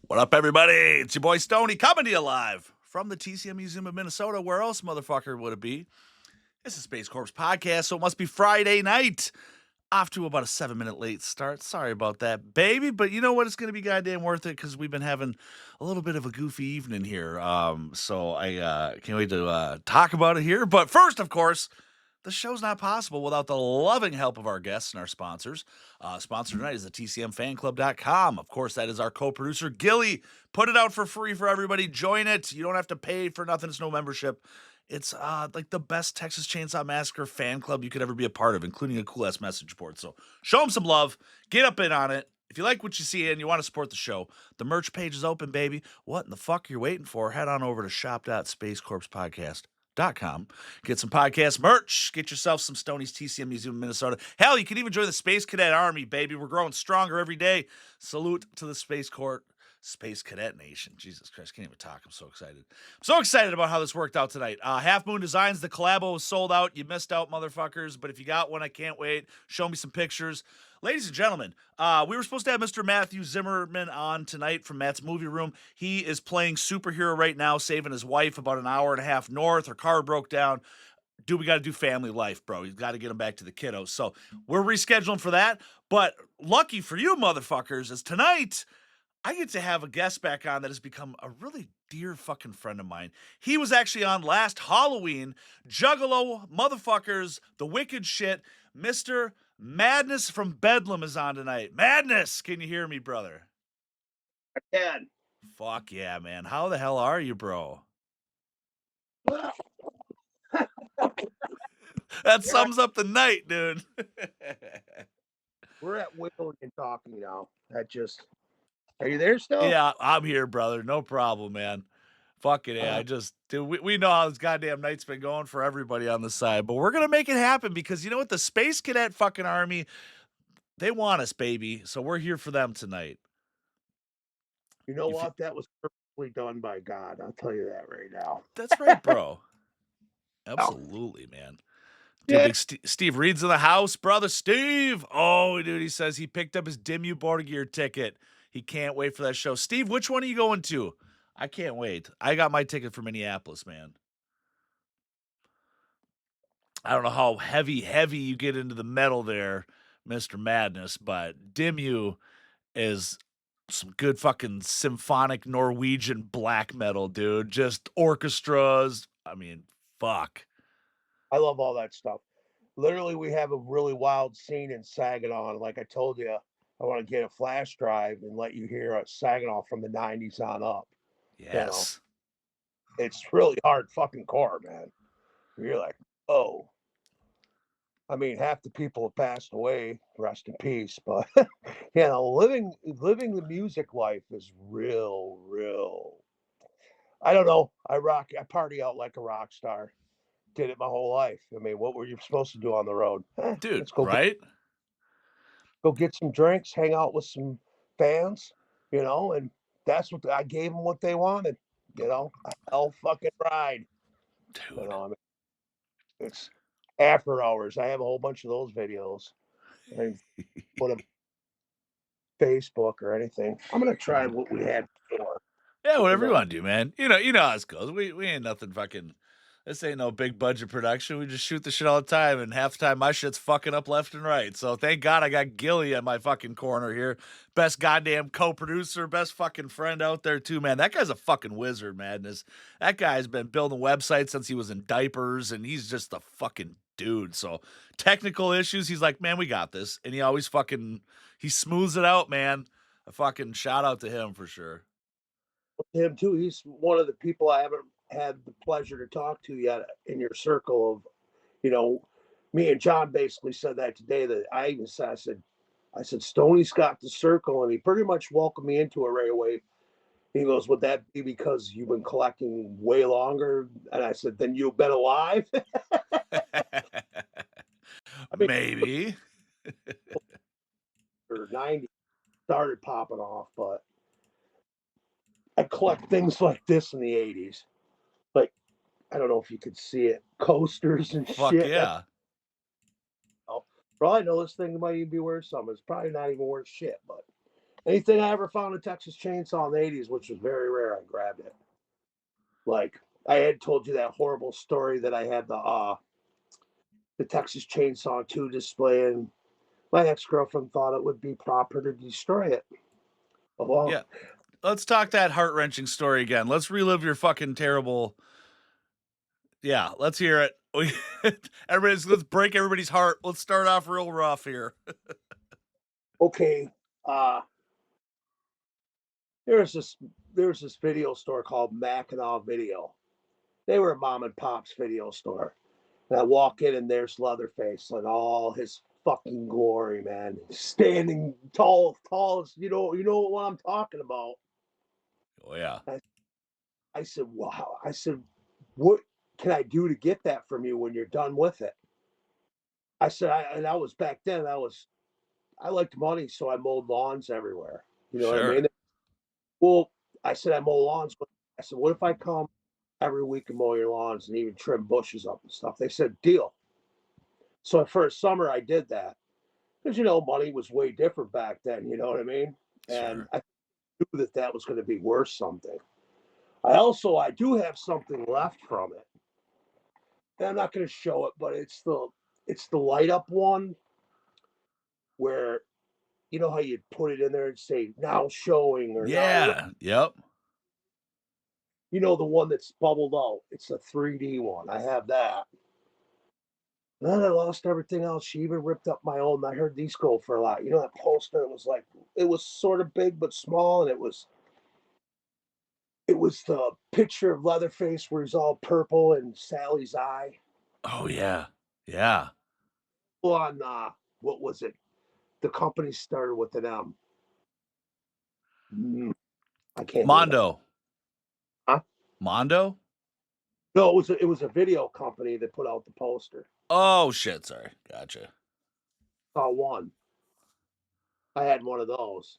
What up, everybody? It's your boy Stoney coming to you live from the TCM Museum of Minnesota. Where else, motherfucker, would it be? This is Space Corp's podcast, so it must be Friday night. Off to about a 7-minute late start. Sorry about that, baby, but you know what? It's going to be goddamn worth it because we've been having a little bit of a goofy evening here. So I can't wait to talk about it here. But first, of course, the show's not possible without the loving help of our guests and our sponsors. Sponsor tonight is the TCM Fanclub.com. Of course, that is our co-producer, Gilly. Put it out for free for everybody. Join it. You don't have to pay for nothing. It's no membership. It's like the best Texas Chainsaw Massacre fan club you could ever be a part of, including a cool-ass message board. So show them some love. Get up in on it. If you like what you see and you want to support the show, the merch page is open, baby. What in the fuck you're waiting for? Head on over to shop.spacecorpspodcast.com. Get some podcast merch. Get yourself some Stoney's TCM Museum of Minnesota. Hell, you can even join the Space Cadet Army, baby. We're growing stronger every day. Salute to the Space Cadet Nation. Jesus Christ, can't even talk. I'm so excited. I'm so excited about how this worked out tonight. Half Moon Designs, the collabo was sold out. You missed out, motherfuckers. But if you got one, I can't wait. Show me some pictures. Ladies and gentlemen, we were supposed to have Mr. Matthew Zimmerman on tonight from Matt's Movie Room. He is playing superhero right now, saving his wife about an hour and a half north. Her car broke down. Dude, we got to do family life, bro. You got to get him back to the kiddos. So we're rescheduling for that. But lucky for you, motherfuckers, is tonight I get to have a guest back on that has become a really dear fucking friend of mine. He was actually on last Halloween. Juggalo, motherfuckers, the wicked shit. Mr. Madness from Bedlam is on tonight. Madness, can you hear me, brother? I can. Fuck yeah, man. How the hell are you, bro? That sums up the night, dude. We're at Will and talking now. Are you there still? Yeah, I'm here, brother. No problem, man. Fuck it, I just, dude, we know how this goddamn night's been going for everybody on the side, but we're gonna make it happen because you know what? The Space Cadet fucking Army, they want us, baby. So we're here for them tonight. You know what? That was perfectly done by God. I'll tell you that right now. That's right, bro. Absolutely, man. Dude, Yeah. big Steve Reed's in the house, brother. Steve. Oh, dude, he says he picked up his Dimmu Borgir ticket. He can't wait for that show. Steve, which one are you going to? I can't wait. I got my ticket for Minneapolis, man. I don't know how heavy you get into the metal there, Mr. Madness, but Dimmu is some good fucking symphonic Norwegian black metal, dude. Just orchestras. I mean, fuck. I love all that stuff. Literally, we have a really wild scene in Saginaw. Like I told you, I want to get a flash drive and let you hear a Saginaw from the 90s on up. Yes. You know? It's really hard fucking core, man. You're like, oh. I mean, half the people have passed away, rest in peace. But living the music life is real. I don't know. I party out like a rock star. Did it my whole life. I mean, what were you supposed to do on the road? Dude, let's go right? Go get some drinks, hang out with some fans, and that's what I gave them what they wanted. A hell fucking ride. Dude. I mean, it's after hours. I have a whole bunch of those videos. I put them Facebook or anything. I'm gonna try what we had before. Yeah, whatever you want to do, man. You know how this goes. We ain't nothing fucking. This ain't no big budget production. We just shoot the shit all the time, and half the time my shit's fucking up left and right. So thank God I got Gilly at my fucking corner here. Best goddamn co-producer, best fucking friend out there too, man. That guy's a fucking wizard, Madness. That guy's been building websites since he was in diapers, and he's just a fucking dude. So technical issues, he's like, man, we got this, and he always fucking he smooths it out, man. A fucking shout out to him for sure. Him too. He's one of the people I haven't had the pleasure to talk to yet in your circle of, Me and John basically said that today. That I even said, I said, Stoney's got the circle, and he pretty much welcomed me into it right away. He goes, would that be because you've been collecting way longer? And I said, then you've been alive. I mean, Maybe. or 90 started popping off, but I collect things like this in the 80s. Like, I don't know if you could see it, coasters and Fuck shit. yeah. For all I know, this thing might even be worth something. It's probably not even worth shit, but anything I ever found a Texas chainsaw in the 80s, which was very rare, I grabbed it. Like, I had told you that horrible story that I had the Texas Chainsaw 2 display, and my ex-girlfriend thought it would be proper to destroy it. Well, Yeah. Let's talk that heart-wrenching story again. Let's relive your fucking terrible. Yeah, let's hear it. Let's break everybody's heart. Let's start off real rough here. okay, uh, there's this video store called Mackinac Video. They were a mom and pop's video store. And I walk in and there's Leatherface in all his fucking glory, man. Standing tall as you know what I'm talking about. Oh yeah. I said, wow. I said, what can I do to get that from you when you're done with it? I said, I was back then, I liked money, so I mowed lawns everywhere. You know what I Sure. mean? Well, I said, I mow lawns, but I said, what if I come every week and mow your lawns and even trim bushes up and stuff? They said, deal. So for a summer, I did that because, money was way different back then. You know what I mean? And Sure. I knew that was going to be worth something. I do have something left from it. And I'm not going to show it, but it's the light up one where you know how you'd put it in there and say now showing or now, Yeah. Yep. the one that's bubbled out. It's a 3D one. I have that. And then I lost everything else. She even ripped up my own. I heard these go for a lot. That poster, it was sort of big but small, and it was the picture of Leatherface where he's all purple and Sally's eye. Oh yeah. Yeah. On what was it? The company started with an M. I can't remember. Mondo. Huh? Mondo? No, it was a video company that put out the poster. Oh shit, sorry. Gotcha. Saw one. I had one of those.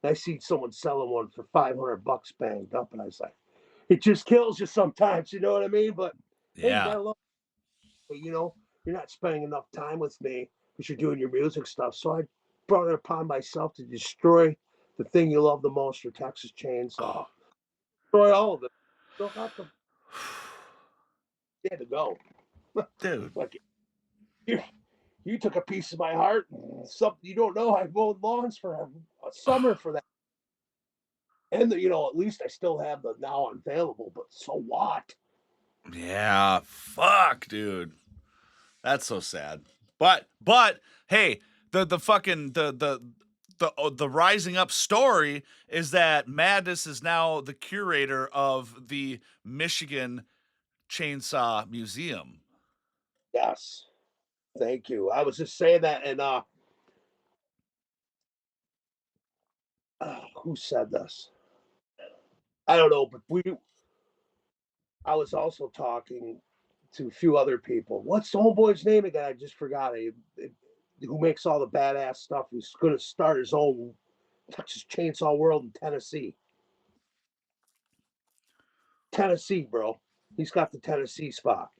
I seen someone selling one for $500 banged up, and I was like, it just kills you sometimes, you know what I mean? But hey, you Yeah. gotta love me, you're not spending enough time with me because you're doing your music stuff. So I brought it upon myself to destroy the thing you love the most, your Texas chainsaw. Destroy all of it. Still got the had to go. Dude. Like you took a piece of my heart. Something you don't know. I mowed lawns for a summer for that. And at least I still have the now unavailable, but so what? Yeah. Fuck, dude. That's so sad. But hey, the fucking the rising up story is that Madness is now the curator of the Michigan Chainsaw Museum. Yes. Thank you. I was just saying that, and who said this? I don't know, but I was also talking to a few other people. What's the homeboy's name again? I just forgot. Who makes all the badass stuff? He's going to start his own Texas Chainsaw World in Tennessee. Tennessee, bro. He's got the Tennessee spot.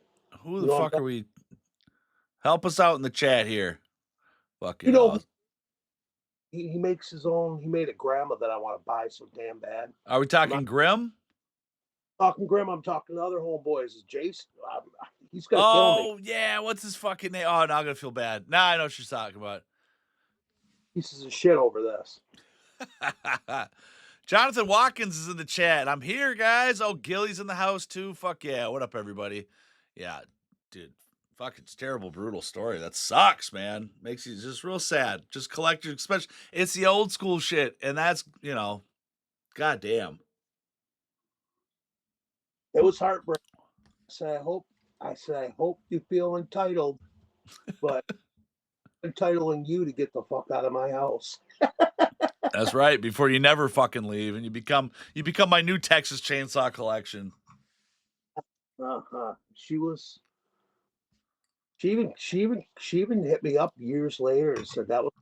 Who You the know what I'm fuck are talking? we? Help us out in the chat here. You Fucking know, he makes his own. He made a grandma that I want to buy so damn bad. are we I'm not talking Grim? talking Grim. I'm talking to other homeboys. Jason. He's gonna kill me. Oh yeah, what's his fucking name? Oh, now I'm gonna feel bad. Now I know what she's talking about. Pieces of shit over this. Jonathan Watkins is in the chat. I'm here, guys. Oh, Gilly's in the house too. Fuck yeah. What up, everybody? Yeah, dude. Fuck, it's terrible, brutal story. That sucks, man. Makes you just real sad. Just collect your especially it's the old school shit. And that's goddamn. It was heartbreaking. I said, I hope you feel entitled. but entitling you to get the fuck out of my house. That's right. Before you never fucking leave, and you become my new Texas Chainsaw Collection. She even hit me up years later and said that was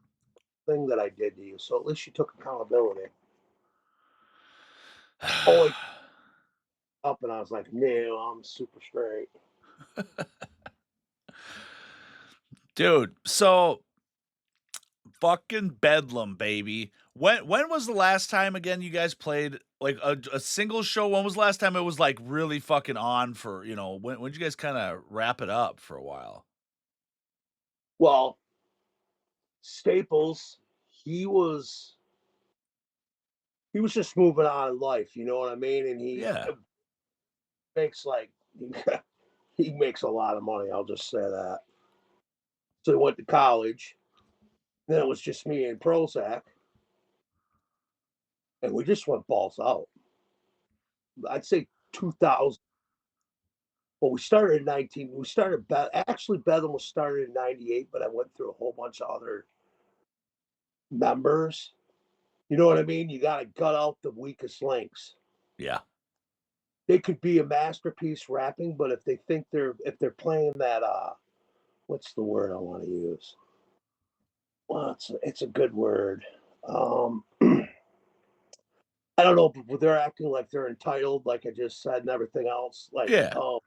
the thing that I did to you. So at least she took accountability. Only up, and I was like, no, I'm super straight. Dude, so fucking Bedlam, baby. When was the last time again you guys played like a single show? When was the last time it was like really fucking on for, when did you guys kind of wrap it up for a while? Well, Staples, he was just moving on in life, you know what I mean? And he Yeah. makes like he makes a lot of money, I'll just say that. So he went to college. Then it was just me and Prozac, and we just went balls out. I'd say 2000. Well, we started in 19. We started actually Bedlam was started in 98, but I went through a whole bunch of other members. You know what I mean? You got to gut out the weakest links. Yeah. They could be a masterpiece rapping, but if they're playing that what's the word I want to use? Well, it's a good word. I don't know, but they're acting like they're entitled, like I just said, and everything else. Like, Yeah. oh,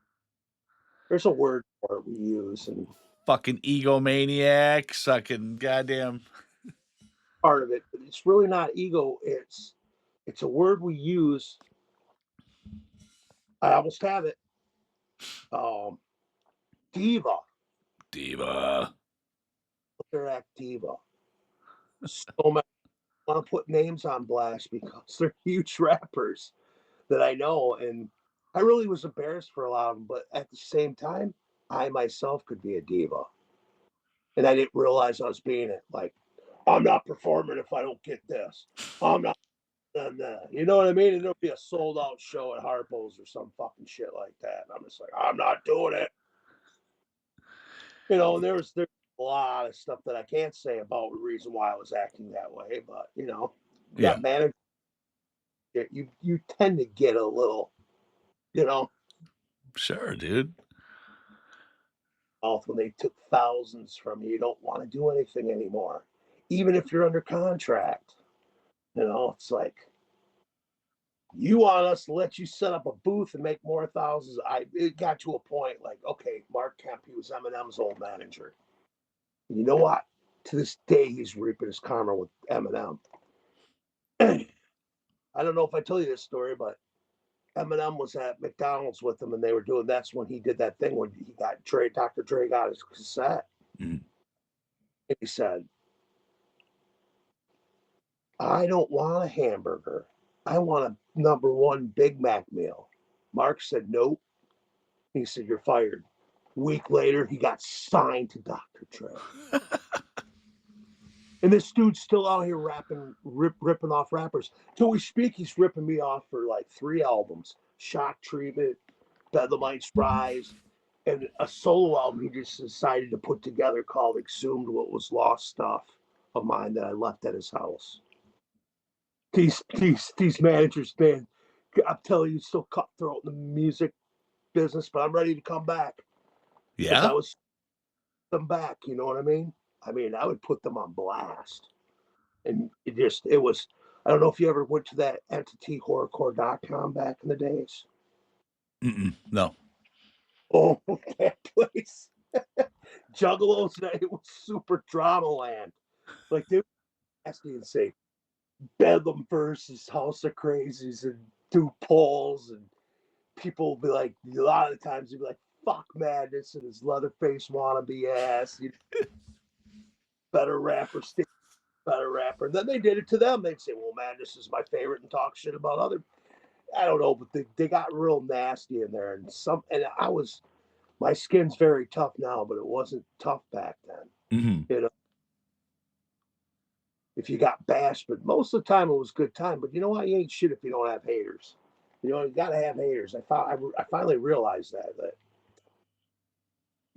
there's a word for it we use, and Fucking egomaniac, sucking goddamn. part of it, but it's really not ego. It's a word we use. I almost have it. Diva. Diva. They're act diva. So many want to put names on blast because they're huge rappers that I know, and I really was embarrassed for a lot of them. But at the same time, I myself could be a diva, and I didn't realize I was being it. Like, I'm not performing if I don't get this. I'm not done that. You know what I mean? And there'll be a sold out show at Harpo's or some fucking shit like that. And I'm just like, I'm not doing it. And there's a lot of stuff that I can't say about the reason why I was acting that way, but you Yeah. got managed. You tend to get a little, you know, Sure, dude. when they took thousands from you, you don't want to do anything anymore, even if you're under contract. It's like you want us to let you set up a booth and make more thousands. It got to a point like, okay, Mark Kemp, he was Eminem's old manager. And you know what? To this day, he's reaping his karma with Eminem. I don't know if I tell you this story, but Eminem was at McDonald's with him, and they were doing. That's when he did that thing when he got Dr. Dre got his cassette, Mm. and he said, "I don't want a hamburger. I want a number one Big Mac meal." Mark said, "Nope." He said, "You're fired." Week later, he got signed to Dr. Dre. And this dude's still out here ripping off rappers. Till we speak, he's ripping me off for like 3 albums: Shock Treatment, Bedlamite's Rise, and a solo album he just decided to put together called Exhumed What Was Lost Stuff of mine that I left at his house. These managers, man, I'm telling you, still cutthroat in the music business, but I'm ready to come back. If Yeah. I was them back, you know what I mean? I would put them on blast. And it was, I don't know if you ever went to that entity horrorcore.com back in the days. No. Oh, that place. Juggalos, it was super drama land. Like, they were nasty and say Bedlam versus House of Crazies and do polls, and people will be like, a lot of the times they'd be like, fuck Madness and his Leatherface wannabe ass. Better rapper, better rapper. And then they did it to them. They'd say, well, Madness is my favorite, and talk shit about other. I don't know, but they got real nasty in there. And my skin's very tough now, but it wasn't tough back then. Mm-hmm. If you got bashed, but most of the time it was good time. But you know what? You ain't shit if you don't have haters. You got to have haters. I finally realized that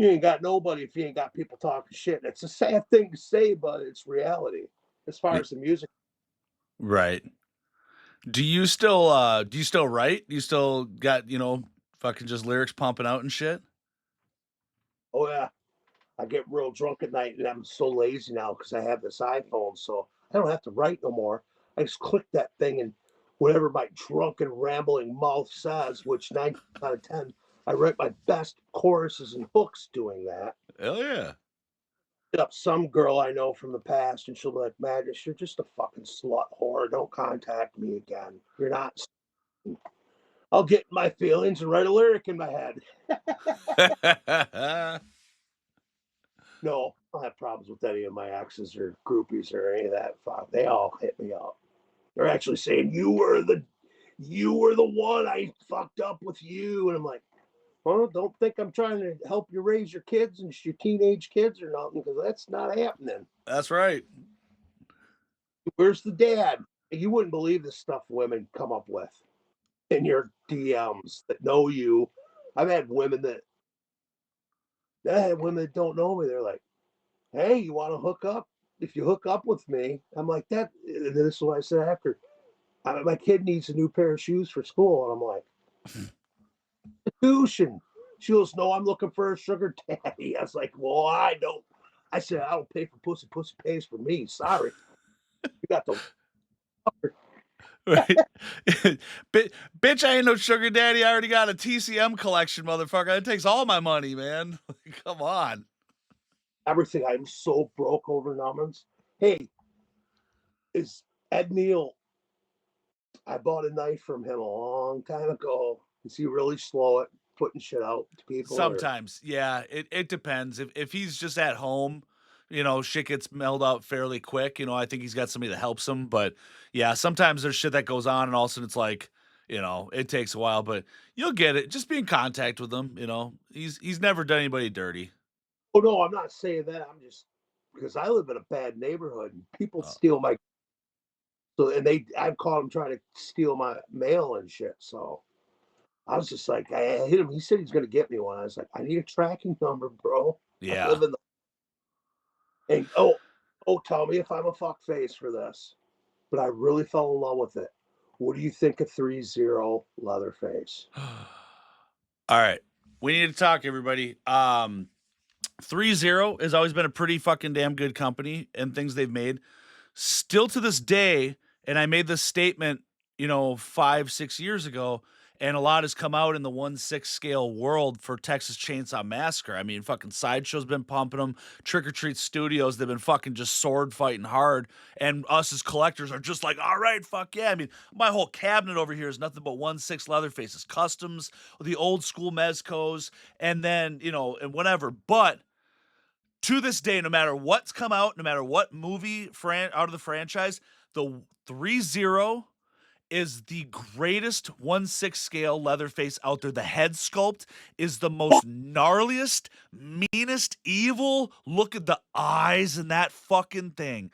You ain't got nobody if you ain't got people talking shit. It's a sad thing to say, but it's reality as far as the music. Right. Do you still write? Do you still got, fucking just lyrics pumping out and shit? Oh yeah, I get real drunk at night, and I'm so lazy now because I have this iPhone, so I don't have to write no more. I just click that thing, and whatever my drunken, rambling mouth says, which 9 out of 10, I write my best choruses and hooks doing that. Hell yeah. Hit up some girl I know from the past, and she'll be like, "Magnus, you're just a fucking slut whore. Don't contact me again. You're not." I'll get my feelings and write a lyric in my head. No, I don't have problems with any of my exes or groupies or any of that. Fuck, they all hit me up. They're actually saying you were the one. I fucked up with you, and I'm like, well, don't think I'm trying to help you raise your kids and your teenage kids or nothing, because that's not happening. That's right. Where's the dad? You wouldn't believe the stuff women come up with in your DMs that know you. I've had women that don't know me. They're like, hey, you want to hook up? If you hook up with me, I'm like that. And this is what I said after. My kid needs a new pair of shoes for school, and I'm like, institution. She goes, no, I'm looking for a sugar daddy. I was like, well, I don't. I said, I don't pay for pussy. Pussy pays for me. Sorry, you got the. Right. Bitch, I ain't no sugar daddy. I already got a TCM collection, motherfucker. It takes all my money, man. Come on. Everything. I'm so broke over numbers. Hey, is Ed Neal? I bought a knife from him a long time ago. Is he really slow at putting shit out to people? Or? Sometimes, yeah, it depends. If he's just at home, shit gets mailed out fairly quick. I think he's got somebody that helps him. But yeah, sometimes there's shit that goes on, and all of a sudden it's like, it takes a while, but you'll get it. Just be in contact with him. He's never done anybody dirty. Oh no, I'm not saying that. I'm just because I live in a bad neighborhood and people steal my. So and I've caught him trying to steal my mail and shit. So I was just like, I hit him. He said he's going to get me one. I was like, I need a tracking number, bro. I Yeah. live in the. And tell me if I'm a fuck face for this, but I really fell in love with it. What do you think of 3-0 Leatherface? All right. We need to talk, everybody. 3-0 has always been a pretty fucking damn good company and things they've made. Still to this day, and I made this statement, 5-6 years ago, and a lot has come out in the 1/6 scale world for Texas Chainsaw Massacre. I mean, fucking Sideshow's been pumping them. Trick or Treat Studios, they've been fucking just sword fighting hard. And us as collectors are just like, all right, fuck yeah. I mean, my whole cabinet over here is nothing but 1/6 Leatherfaces, customs, the old school Mezcos, and then, and whatever. But to this day, no matter what's come out, no matter what movie out of the franchise, the 3-0 is the greatest 1/6 scale Leatherface out there. The head sculpt is the most gnarliest, meanest, evil. Look at the eyes in that fucking thing.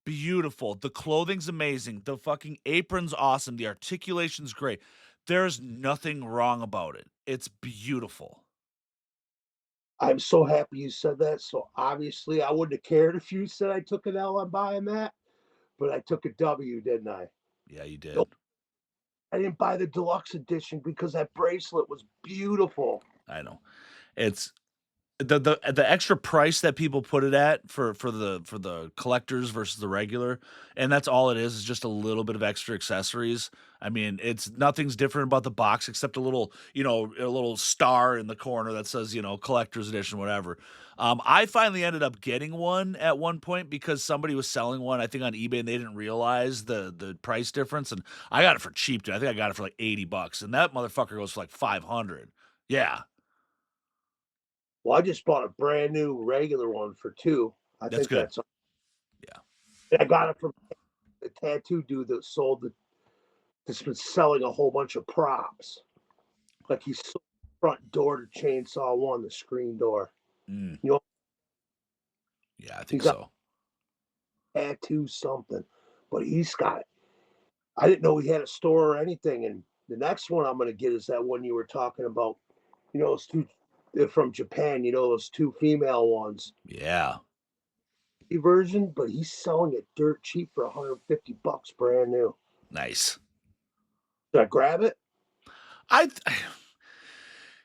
Beautiful. The clothing's amazing. The fucking apron's awesome. The articulation's great. There's nothing wrong about it. It's beautiful. I'm so happy you said that. So obviously, I wouldn't have cared if you said I took an L on buying that, but I took a W, didn't I? Yeah, you did. Nope. I didn't buy the deluxe edition because that bracelet was beautiful. I know. It's the extra price that people put it at for the collectors versus the regular, and that's all it is just a little bit of extra accessories. I mean, it's nothing's different about the box except a little star in the corner that says, collector's edition, whatever. I finally ended up getting one at one point because somebody was selling one, I think on eBay, and they didn't realize the price difference, and I got it for cheap, dude. I think I got it for like $80, and that motherfucker goes for like 500. Yeah. Well, I just bought a brand new regular one for $2. I That's think good. that's. Yeah. I got it from the tattoo dude that sold that's been selling a whole bunch of props. Like he sold the front door to Chainsaw One, the screen door. Mm. You know, Yeah, I think he's got so. tattoo something, but he's got. I didn't know he had a store or anything. And the next one I'm going to get is that one you were talking about. It's two They're from Japan, those two female ones. Yeah. Version, but he's selling it dirt cheap for $150 brand new. Nice. Should I grab it?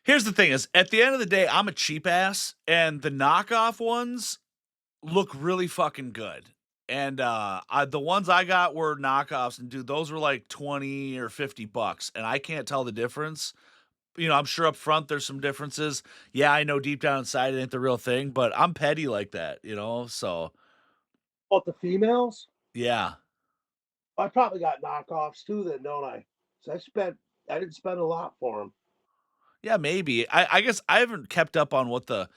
Here's the thing is, at the end of the day, I'm a cheap ass, and the knockoff ones look really fucking good. And the ones I got were knockoffs, and dude, those were like 20 or $50, and I can't tell the difference. I'm sure up front there's some differences. Yeah, I know deep down inside it ain't the real thing, but I'm petty like that, so About the females? yeah. I probably got knockoffs too, then, don't I? So I didn't spend a lot for them. Yeah, maybe. I guess I haven't kept up on what the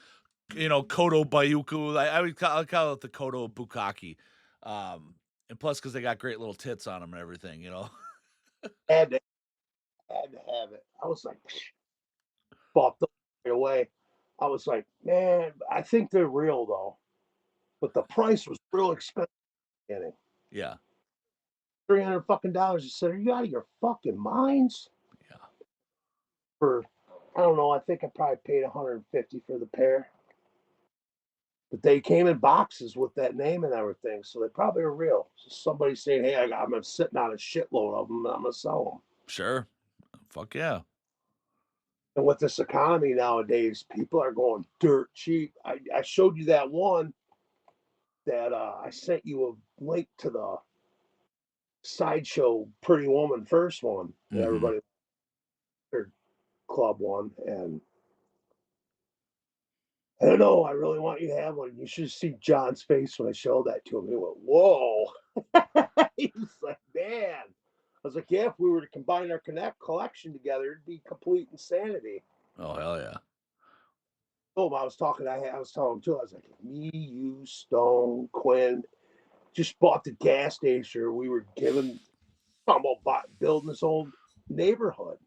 Kodo Bayuku. I would call it the Kodo Bukaki. And plus, because they got great little tits on them and everything. Had to, had to have it. I was like, bought them right away. I was like, man, I think they're real though. But the price was real expensive. Yeah. $300 fucking dollars. I said, are you out of your fucking minds? Yeah. For I don't know. I think I probably paid 150 for the pair. But they came in boxes with that name and everything, so they probably are real. So somebody saying, "Hey, I'm sitting on a shitload of them, and I'm gonna sell them." Sure. Fuck yeah. And with this economy nowadays, people are going dirt cheap. I showed you that one that I sent you a link to the sideshow Pretty Woman first one that Mm-hmm. everybody club one, and I don't know. I really want you to have one. You should see John's face when I showed that to him. He went, "Whoa!" He was like, "Man." I was like, "Yeah, if we were to combine our collection together, it'd be complete insanity." Oh hell yeah. Oh, I was talking. I was telling him too. I was like, "Me, you, Stone, Quinn, just bought the gas station. We were talking about building this old neighborhood.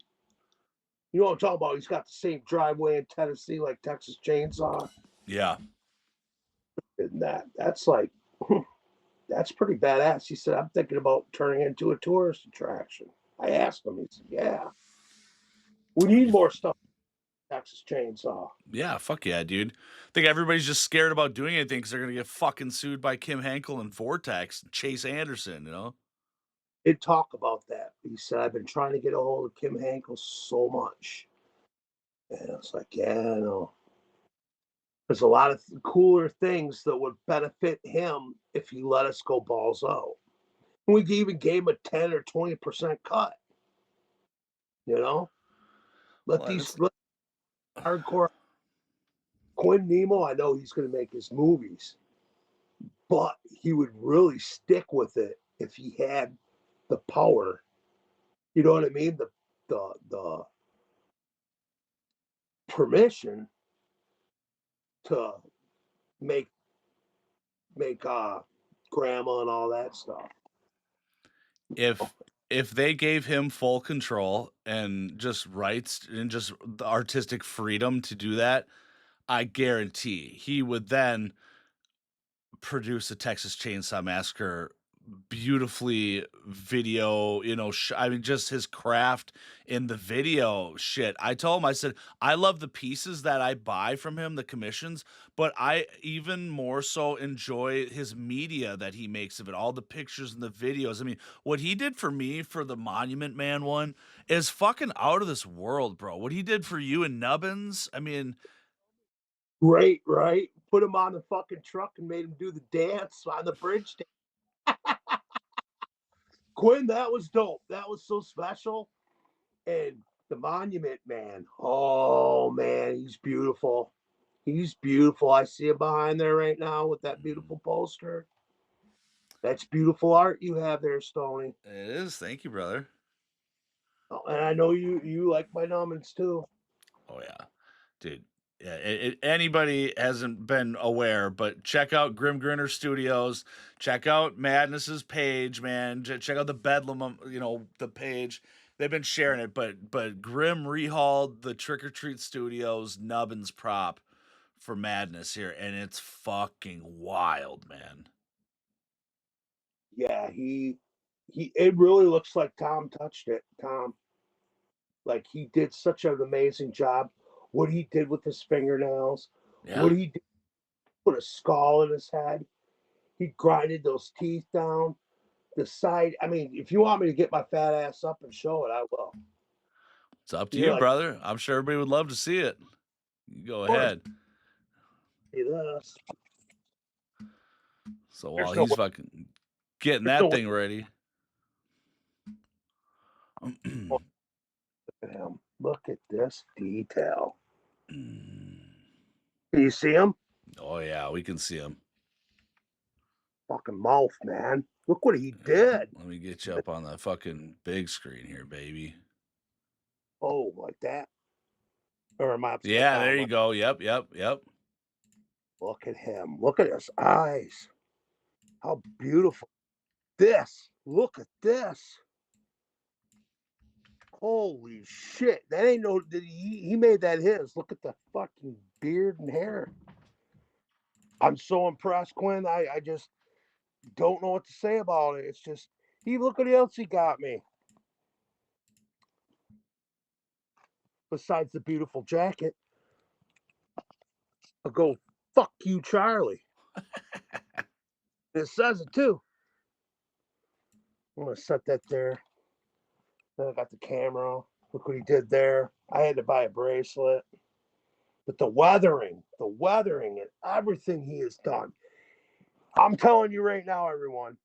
You know what I'm talking about? He's got the same driveway in Tennessee like Texas Chainsaw, Yeah. and that's like." That's pretty badass. He said, I'm thinking about turning it into a tourist attraction. I asked him, he said, yeah, we need more stuff. Texas Chainsaw. Yeah, fuck yeah, dude. I think everybody's just scared about doing anything because they're gonna get fucking sued by Kim Henkel and Vortex and Chase Anderson. Did talk about that. He said, I've been trying to get a hold of Kim Hankel so much. And I was like, yeah, I know. There's a lot of cooler things that would benefit him if he let us go balls out. We even gave him a 10 or 20% cut, you know? Let Well, these hardcore Quinn Nemo, I know he's going to make his movies, but he would really stick with it if he had the power. You know what I mean? The permission to make make grandma and all that stuff. if if they gave him full control and just rights and just the artistic freedom to do that, I guarantee he would then produce a Texas Chainsaw Massacre beautifully video, I mean, just his craft in the video shit. I told him, I said, I love the pieces that I buy from him, the commissions, but I even more so enjoy his media that he makes of it, all the pictures and the videos. I mean, what he did for me for the Monument Man one is fucking out of this world, bro. What he did for you and Nubbins, I mean, Great, right? Put him on the fucking truck and made him do the dance on the bridge. Quinn, that was dope. That was so special. And the Monument Man, oh man, he's beautiful. He's beautiful. I see him behind there right now with that beautiful poster. That's beautiful art you have there, Stoney. it is. Thank you, brother. Oh, and I know you like my numbers too. Oh yeah, dude. Yeah, anybody hasn't been aware, but check out Grim Grinner Studios. Check out Madness's page, man. Check out the Bedlam, the page. They've been sharing it, but Grim rehauled the Trick or Treat Studios Nubbins prop for Madness here, and it's fucking wild, man. Yeah, he it really looks like Tom touched it. Tom, like he did such an amazing job. what he did with his fingernails, Yeah. what he did, put a skull in his head. He grinded those teeth down. The side, I mean, if you want me to get my fat ass up and show it, I will. It's up to You're you, like, brother. I'm sure everybody would love to see it. You go of course, ahead. see this. So while There's no he's way. fucking getting There's no that way. thing ready. Look at him. Look at this detail. Do you see him? Oh yeah, we can see him. Fucking mouth, man. Look what he Yeah, did. let me get you up on the fucking big screen here, baby. Oh, like that. Or am I upside Yeah, there down? you go. Yep. Look at him. Look at his eyes. How beautiful. This. Look at this. Holy shit. That ain't no. He made that his. Look at the fucking beard and hair. I'm so impressed, Quinn. I just don't know what to say about it. It's just, look what else he got me. Besides the beautiful jacket, I'll go, fuck you, Charlie. It says it too. I'm going to set that there. Then I got the camera. Look what he did there. I had to buy a bracelet. But the weathering and everything he has done. I'm telling you right now, everyone,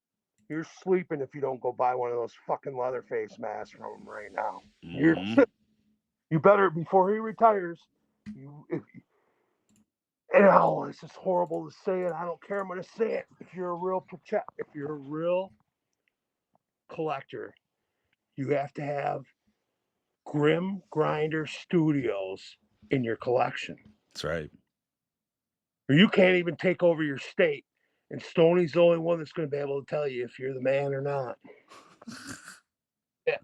you're sleeping if you don't go buy one of those fucking leather face masks from him right now. Mm-hmm. You better, before he retires, and oh, it's just horrible to say it. I don't care. I'm going to say it. If you're a real collector, you have to have Grim Grinder Studios in your collection. That's right. Or you can't even take over your state. And Stoney's the only one that's going to be able to tell you if you're the man or not. Yeah.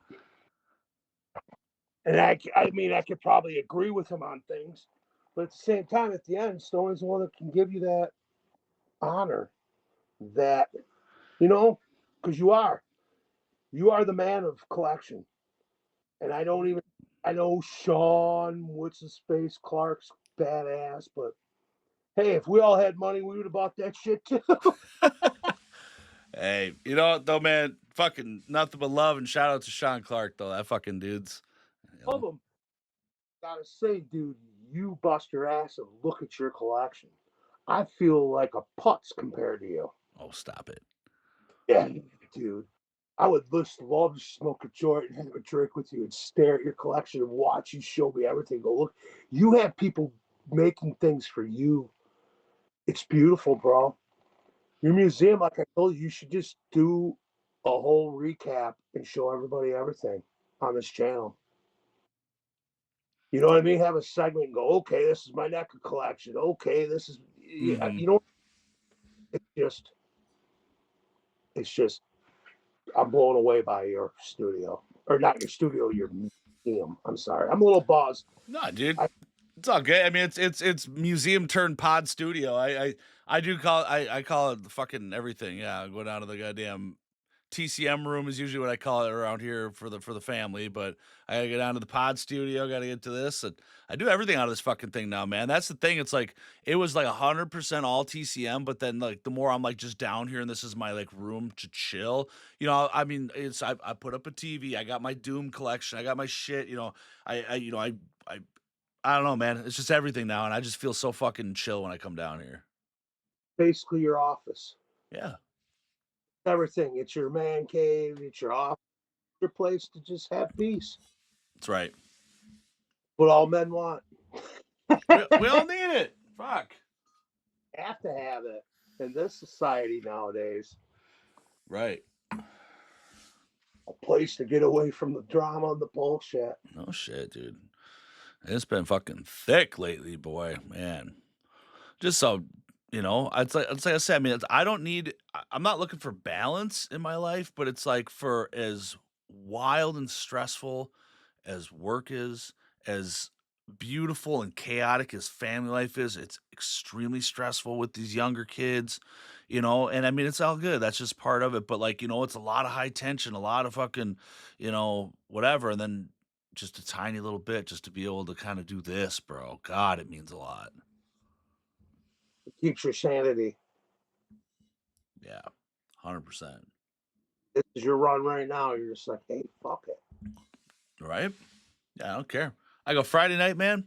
And I mean, I could probably agree with him on things. But at the same time, at the end, Stoney's the one that can give you that honor that, because you are. You are the man of collection. And I know Sean, what's his face, Clark's badass, but hey, if we all had money, we would have bought that shit too. Hey, you know what though, man? Fucking nothing but love and shout out to Sean Clark though. That fucking dude's. You Of know? them, gotta say, dude, you bust your ass and look at your collection. I feel like a putz compared to you. Oh, stop it. Yeah, dude. I would love to smoke a joint and have a drink with you and stare at your collection and watch you show me everything. Go, look, you have people making things for you. It's beautiful, bro. Your museum, like I told you, you should just do a whole recap and show everybody everything on this channel. You know what I mean? Have a segment and go, okay, this is my NECA collection. Okay, this is, Mm-hmm. you know, it's just, I'm blown away by your studio. Or not your studio, your museum. I'm sorry. I'm a little buzzed. No, dude. I, It's all good. I mean, it's museum turned pod studio. I do call I call it the fucking everything. Yeah, I go down to the goddamn TCM room is usually what I call it around here for the family. But I gotta get down to the pod studio. Got to get to this. And I do everything out of this fucking thing now, man. That's the thing. It's like it was like 100% all TCM, but then like the more I'm like just down here and this is my like room to chill. You know, I mean, I put up a TV. I got my Doom collection. I got my shit. You know, I I don't know, man. It's just everything now, and I just feel so fucking chill when I come down here. basically, your office. Yeah, Everything. It's your man cave. It's your office. Your place to just have peace. that's right. What all men want. We all need it. Fuck. Have to have it in this society nowadays. Right. A place to get away from the drama and the bullshit. No shit, dude. It's been fucking thick lately, boy. Man. Just so it's like I said. I mean, I don't need. I'm not looking for balance in my life, but it's like for as wild and stressful as work is, as beautiful and chaotic as family life is, it's extremely stressful with these younger kids, and I mean, it's all good. That's just part of it. But like, it's a lot of high tension, a lot of fucking, whatever. And then just a tiny little bit just to be able to kind of do this, bro. God, it means a lot. It keeps your sanity. Yeah, 100%. This is your run right now. You're just like, hey, fuck it. Right? Yeah, I don't care. I go Friday night, man.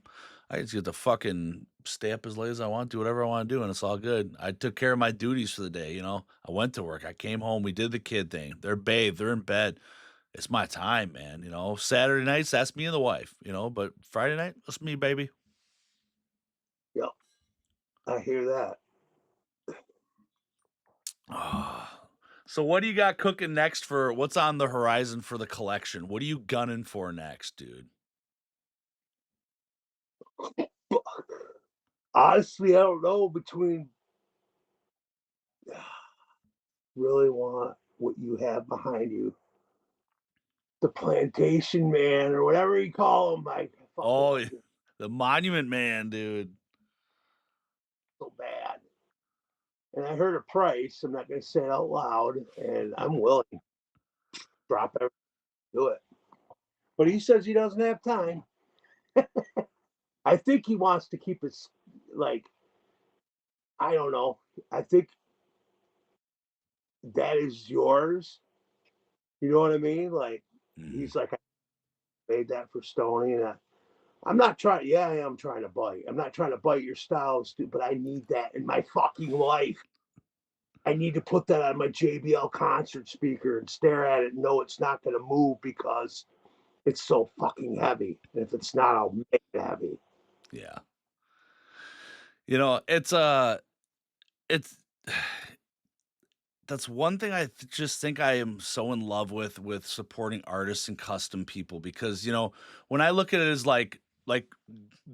I just get to fucking stay up as late as I want, do whatever I want to do, and it's all good. I took care of my duties for the day, you know. I went to work. I came home. We did the kid thing. They're bathed. They're in bed. It's my time, man. You know, Saturday nights, that's me and the wife, you know, but Friday night, that's me, baby. Yep. I hear that. So what do you got cooking next for what's on the horizon for the collection? What are you gunning for next, dude? Honestly, I don't know between really want what you have behind you. The plantation man or whatever you call him. I fucking Oh, like it the Monument Man, dude. so bad. And I heard a price. I'm not gonna say it out loud, and I'm willing to drop everything, do it. But he says he doesn't have time. I think he wants to keep it like I don't know. I think that is yours. You know what I mean? Like Mhm. he's like, I made that for Stoney, and I'm not trying. Yeah, I am trying to bite. I'm not trying to bite your style, but I need that in my fucking life. I need to put that on my JBL concert speaker and stare at it and know it's not going to move because it's so fucking heavy. And if it's not, I'll make it heavy. Yeah. You know, it's that's one thing just think I am so in love with supporting artists and custom people because, you know, when I look at it as like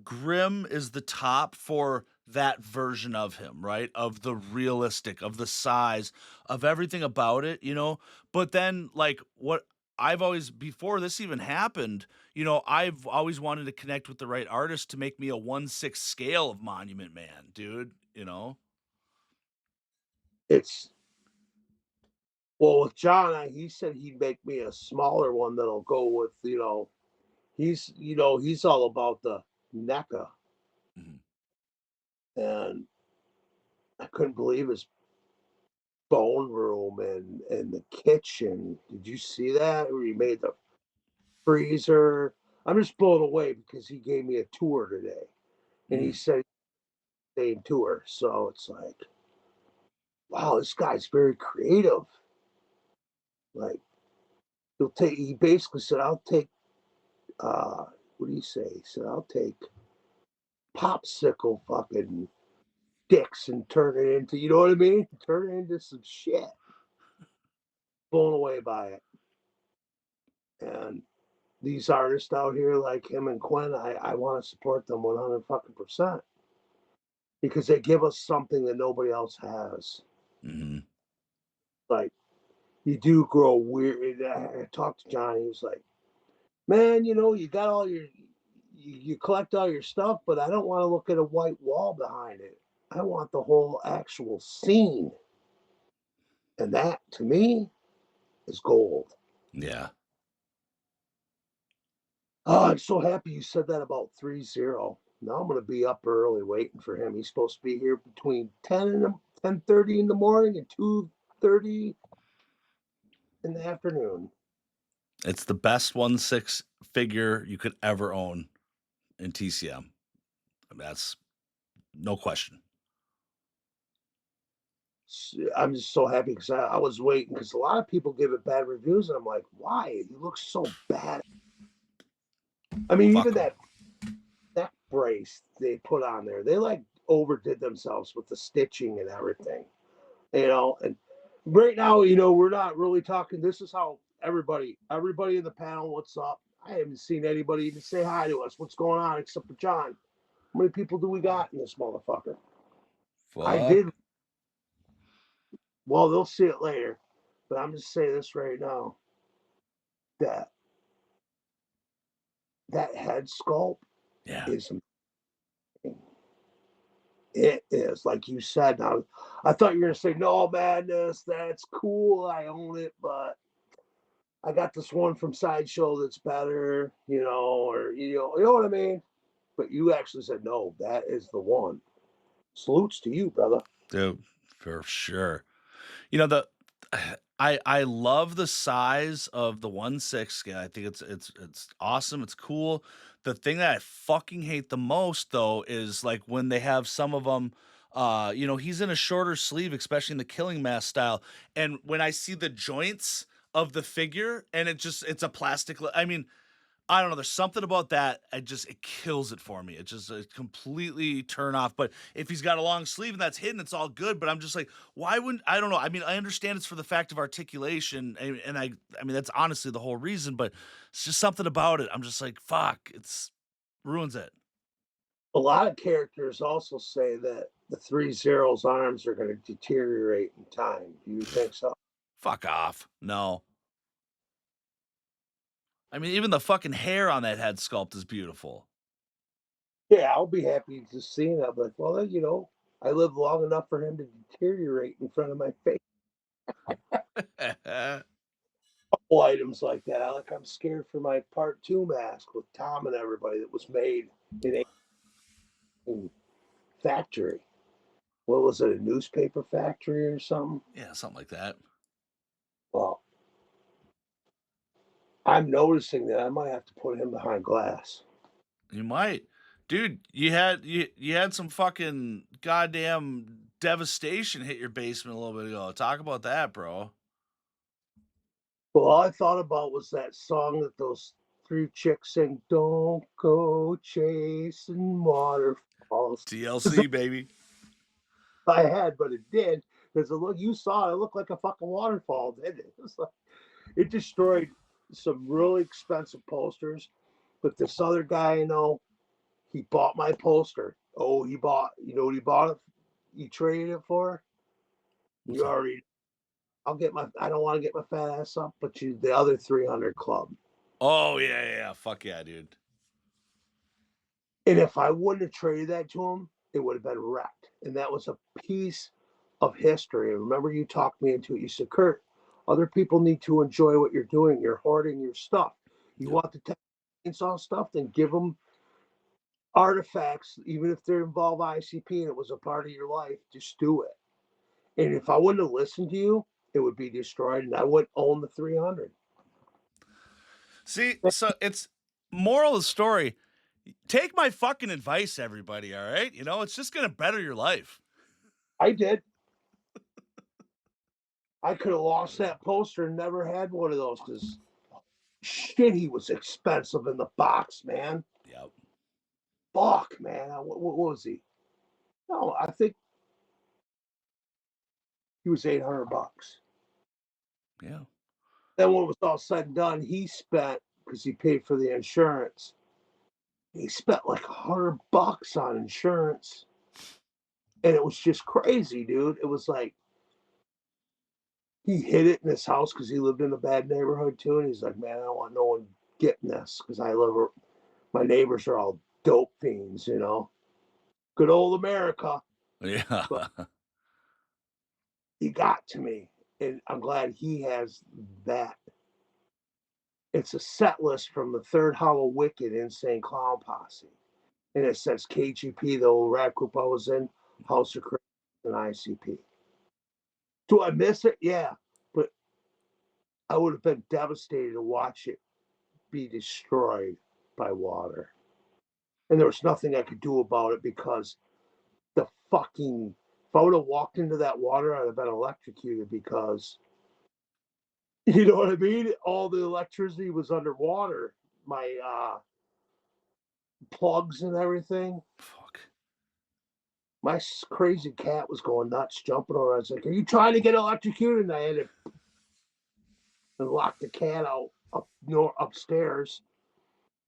Grimm is the top for that version of him, right? Of the realistic, of the size, of everything about it, you know? But then, like, what I've always, before this even happened, you know, I've always wanted to connect with the right artist to make me a 1/6 scale of Monument Man, dude, you know? It's well with John. He said he'd make me a smaller one that'll go with he's all about the NECA, Mhm. and I couldn't believe his bone room and the kitchen. Did you see that? Where he made the freezer. I'm just blown away because he gave me a tour today, and he Mm. said same tour. So it's like, wow, this guy's very creative. Like he basically said, I'll take what do you say? He said, I'll take popsicle fucking dicks and turn it into you know what I mean? Turn it into some shit. Blown away by it. And these artists out here like him and Quinn, I want to support them 100 fucking percent because they give us something that nobody else has. Mhm. Like you do grow weird. I talked to Johnny. He was like, "Man, you got all you collect all your stuff, but I don't want to look at a white wall behind it. I want the whole actual scene, and that to me is gold." Yeah. Oh, I'm so happy you said that about 3-0. Now I'm going to be up early waiting for him. He's supposed to be here between 10:30 in the morning and 2:30 in the afternoon. It's the best 1/6 figure you could ever own in TCM. I mean, that's no question. I'm just so happy because I was waiting because a lot of people give it bad reviews, and I'm like, why? He looks so bad. I mean, Fuck even them. that neck brace they put on there, they like overdid themselves with the stitching and everything, And right now, we're not really talking. This is how everybody in the panel, what's up? I haven't seen anybody even say hi to us. What's going on except for John? How many people do we got in this motherfucker? I did. Fuck. Well, they'll see it later, but I'm just saying this right now that that head sculpt Yeah. is it is like you said. Now, I thought you were gonna say no madness. That's cool. I own it, but I got this one from Sideshow that's better, or you know what I mean? But you actually said no, that is the one. Salutes to you, brother. Dude, for sure. You know, the I love the size of the 1/6 scale. I think it's awesome, it's cool. The thing that I fucking hate the most though is like when they have some of them he's in a shorter sleeve, especially in the Killing Mask style. And when I see the joints of the figure and it's a plastic I mean, I don't know. There's something about that. It kills it for me. It just completely turn off. But if he's got a long sleeve and that's hidden, it's all good. But I'm just like, why wouldn't I don't know. I mean, I understand it's for the fact of articulation, and I mean that's honestly the whole reason. But it's just something about it. I'm just like, fuck, it's ruins it. A lot of characters also say that the 3-Zero's arms are going to deteriorate in time. Do you think so? Fuck off. No. I mean, even the fucking hair on that head sculpt is beautiful. Yeah, I'll be happy to see it. I'm like, well, I lived long enough for him to deteriorate in front of my face. Couple items like that. I'm scared for my part 2 mask with Tom and everybody that was made in a factory. What was it, a newspaper factory or something? Yeah, something like that. Well, I'm noticing that I might have to put him behind glass. You might. Dude, you had some fucking goddamn devastation hit your basement a little bit ago. Talk about that, bro. Well, all I thought about was that song that those 3 chicks sing, "Don't go chasing waterfalls." TLC, baby. I had, but it did because you saw it looked like a fucking waterfall, didn't it? It destroyed some really expensive posters. But this other guy, he bought my poster. Oh, you know what he bought it? You traded it for? What's You that? already, I don't want to get my fat ass up, but the other 300 club. Oh yeah. Fuck yeah, dude. And if I wouldn't have traded that to him, it would have been wrecked. And that was a piece of history. And remember, you talked me into it. You said, Kurt, other people need to enjoy what you're doing. You're hoarding your stuff. You Yep. want the chainsaw stuff, then give them artifacts, even if they involve ICP and it was a part of your life, just do it. And if I wouldn't have listened to you, it would be destroyed and I wouldn't own the 300. See, so it's moral of the story. Take my fucking advice, everybody, all right? It's just gonna better your life. I did. I could have lost that poster and never had one of those because shit, he was expensive in the box, man. Yep. Fuck, man. What was he? No, I think he was $800. Yeah. Then when it was all said and done, he spent, because he paid for the insurance, he spent like $100 on insurance. And it was just crazy, dude. It was like he hid it in his house because he lived in a bad neighborhood too. And he's like, man, I don't want no one getting this because my neighbors are all dope fiends. Good old America. Yeah. But he got to me. And I'm glad he has that. It's a set list from the Third Hollow Wicked Insane Clown Posse. And it says KGP, the old rap group I was in, House of Crazy, and ICP. Do I miss it? Yeah. But I would have been devastated to watch it be destroyed by water. And there was nothing I could do about it because if I would have walked into that water, I'd have been electrocuted because, you know what I mean? All the electricity was underwater. My plugs and everything. Fuck. My crazy cat was going nuts, jumping around. I was like, "Are you trying to get electrocuted?" And I had to lock the cat out upstairs.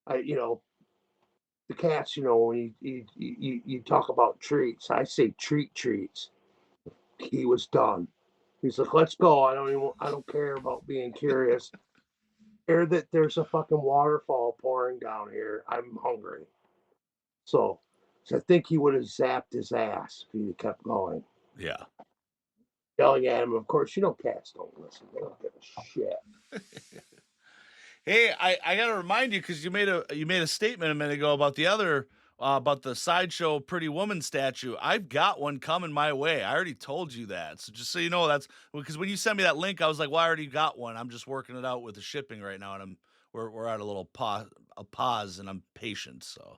The cats. When you talk about treats, I say treats. He was done. He's like, "Let's go. I don't care about being curious. Care that there's a fucking waterfall pouring down here. I'm hungry." So I think he would have zapped his ass if he had kept going. Yeah. Yelling at him. Of course, cats don't listen. They don't give a shit. Hey, I gotta remind you because you made a statement a minute ago about the other about the sideshow Pretty Woman statue. I've got one coming my way. I already told you that, so just so you know, that's because when you sent me that link, I was like, "Well, I already got one. I'm just working it out with the shipping right now, and we're at a little pause, and I'm patient." So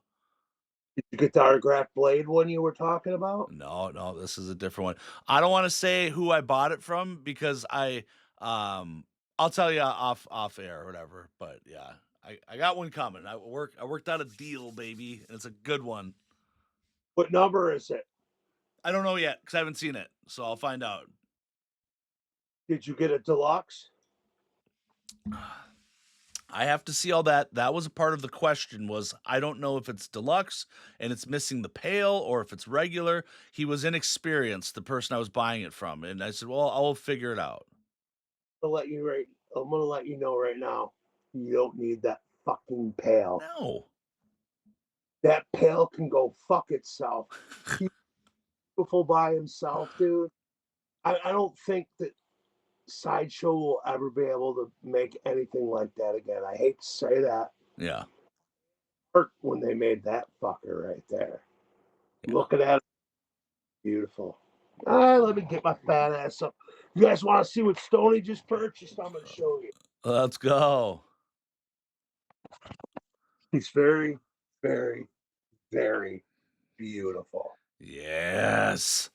Did you get the autograph blade one you were talking about? no, this is a different one. I don't want to say who I bought it from because um I'll tell you off air or whatever. But yeah, I got one coming. I worked out a deal, baby, and it's a good one. What number is it? I don't know yet because I haven't seen it, so I'll find out. Did you get a deluxe? I have to see all that. That was a part of the question. Was I don't know if it's deluxe and it's missing the pail or if it's regular. He was inexperienced, the person I was buying it from, and I said, "Well, I'll figure it out." I'm gonna let you know right now. You don't need that fucking pail. No. That pail can go fuck itself. He's beautiful by himself, dude. I don't think that Sideshow will ever be able to make anything like that again. I hate to say that. Yeah. Hurt when they made that fucker right there. Yeah. Looking at it, beautiful. Let me get my fat ass up. You guys want to see what Stoney just purchased? I'm going to show you. Let's go. He's very, very, very beautiful. Yes.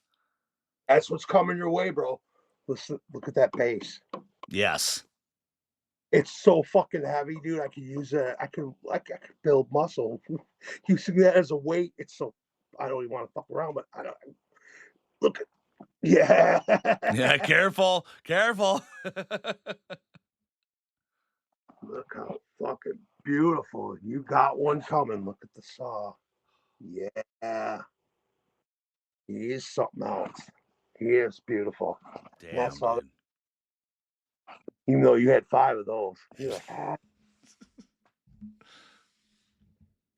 That's what's coming your way, bro. Listen, look at that base. Yes. It's so fucking heavy, dude. I could use it. I could build muscle using that as a weight. It's so I don't even want to fuck around, but I don't look at yeah. Yeah, careful. Careful. Look how fucking beautiful. You got one coming. Look at the saw. Yeah. He is something else. He is beautiful. Damn, That's all. dude. Even though you had 5 of those. You're like, ah.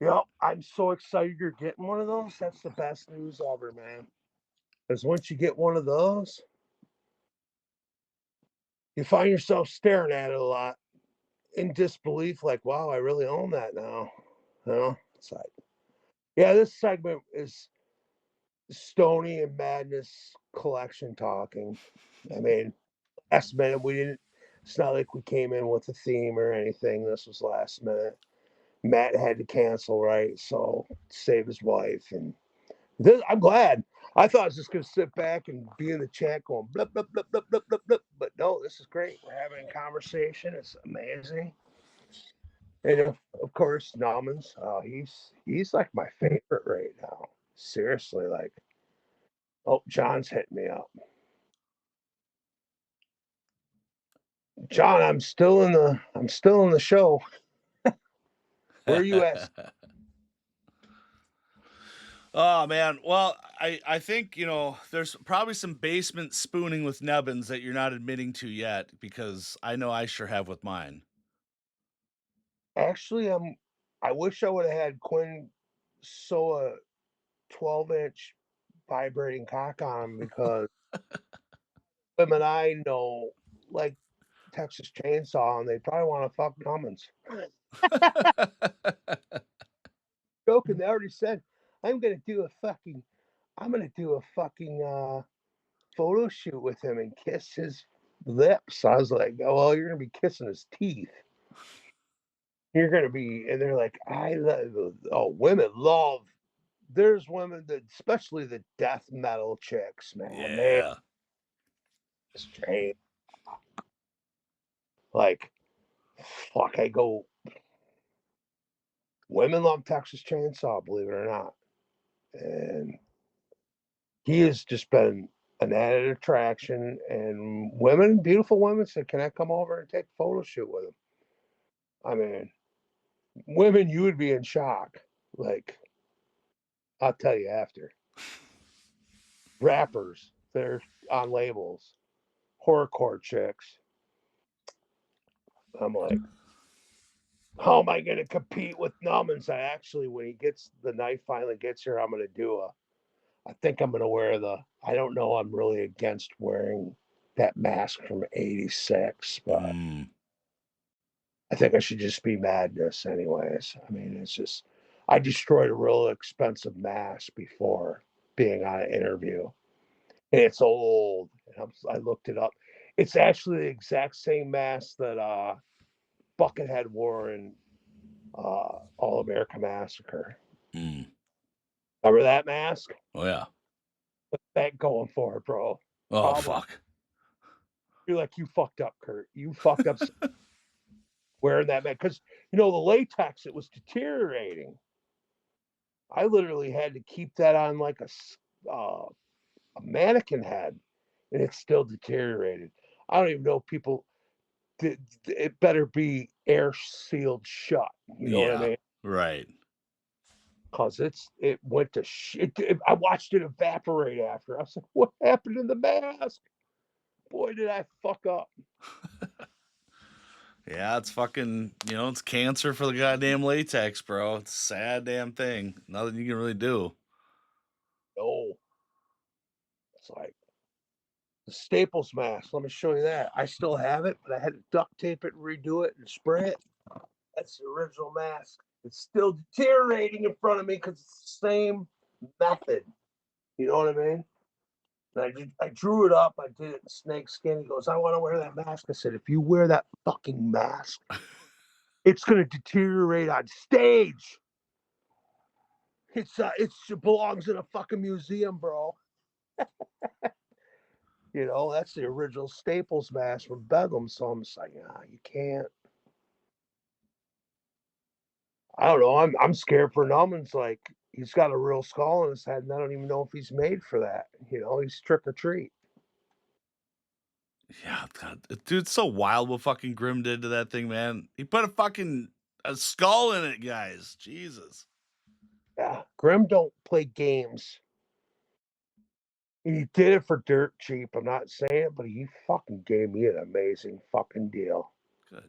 Yep, I'm so excited you're getting one of those. That's the best news ever, man. Because once you get one of those, you find yourself staring at it a lot in disbelief, like, wow, I really own that now. You know, it's like, yeah, this segment is Stoney and Madness collection talking. I mean, last minute, we didn't, it's not like we came in with a theme or anything. This was last minute. Matt had to cancel, right? So save his wife. And this, I'm glad. I thought I was just going to sit back and be in the chat going, blip, blip, blip, blip, blip, blip, blip. But no, this is great. We're having a conversation. It's amazing. And of course, Nauman's, he's like my favorite right now. Seriously, like, oh, John's hitting me up. John, I'm still in the show. Where are you at? Oh man. Well, I think, there's probably some basement spooning with nubbins that you're not admitting to yet because I know I sure have with mine. Actually, I wish I would have had Quinn sew a 12-inch vibrating cock on him because women I know like Texas Chainsaw and they probably want to fuck Cummins. Joking, they already said I'm gonna do a fucking photo shoot with him and kiss his lips. I was like, oh well, you're gonna be kissing his teeth. You're gonna be, and they're like, I love. Oh, women love. There's women that, especially the death metal chicks, man. They Yeah. straight like, fuck. I go. Women love Texas Chainsaw, believe it or not, and he has just been an added attraction. And women, beautiful women, said, "Can I come over and take a photo shoot with him?" I mean, women, you would be in shock. Like, I'll tell you after. Rappers, they're on labels. Horrorcore chicks. I'm like, how am I going to compete with Nummins? I actually, when the knife finally gets here, I think I'm going to wear I don't know, I'm really against wearing that mask from '86, but Mm. I think I should just be Madness anyways. I mean, it's just, I destroyed a real expensive mask before being on an interview. And it's old. And I looked it up. It's actually the exact same mask that Buckethead wore in All American Massacre. Mm. Remember that mask? Oh, yeah. What's that going for, bro? Oh, Probably. fuck. You're like, you fucked up, Kurt. You fucked up wearing that mask. Because, the latex, it was deteriorating. I literally had to keep that on like a mannequin head, and it's still deteriorated. I don't even know people. It better be air sealed shut. You know what I Yeah. mean? Right. Because it went to shit. I watched it evaporate after. I was like, what happened in the mask? Boy, did I fuck up. Yeah, it's fucking, it's cancer for the goddamn latex, bro. It's a sad damn thing. Nothing you can really do. No. It's like the Staples mask. Let me show you that. I still have it, but I had to duct tape it, redo it, and spray it. That's the original mask. It's still deteriorating in front of me because it's the same method. You know what I mean? And I drew it up. I did it in snake skin. He goes, I want to wear that mask. I said, if you wear that fucking mask, it's going to deteriorate on stage. It belongs in a fucking museum, bro. That's the original Staples mask from Bedlam. So I'm just like, you can't. I don't know. I'm scared for Numbins. Like, he's got a real skull in his head, and I don't even know if he's made for that. He's trick or treat. Yeah, God. Dude, it's so wild what fucking Grim did to that thing, man. He put a skull in it, guys. Jesus. Yeah, Grim don't play games. He did it for dirt cheap. I'm not saying it, but he fucking gave me an amazing fucking deal. Good.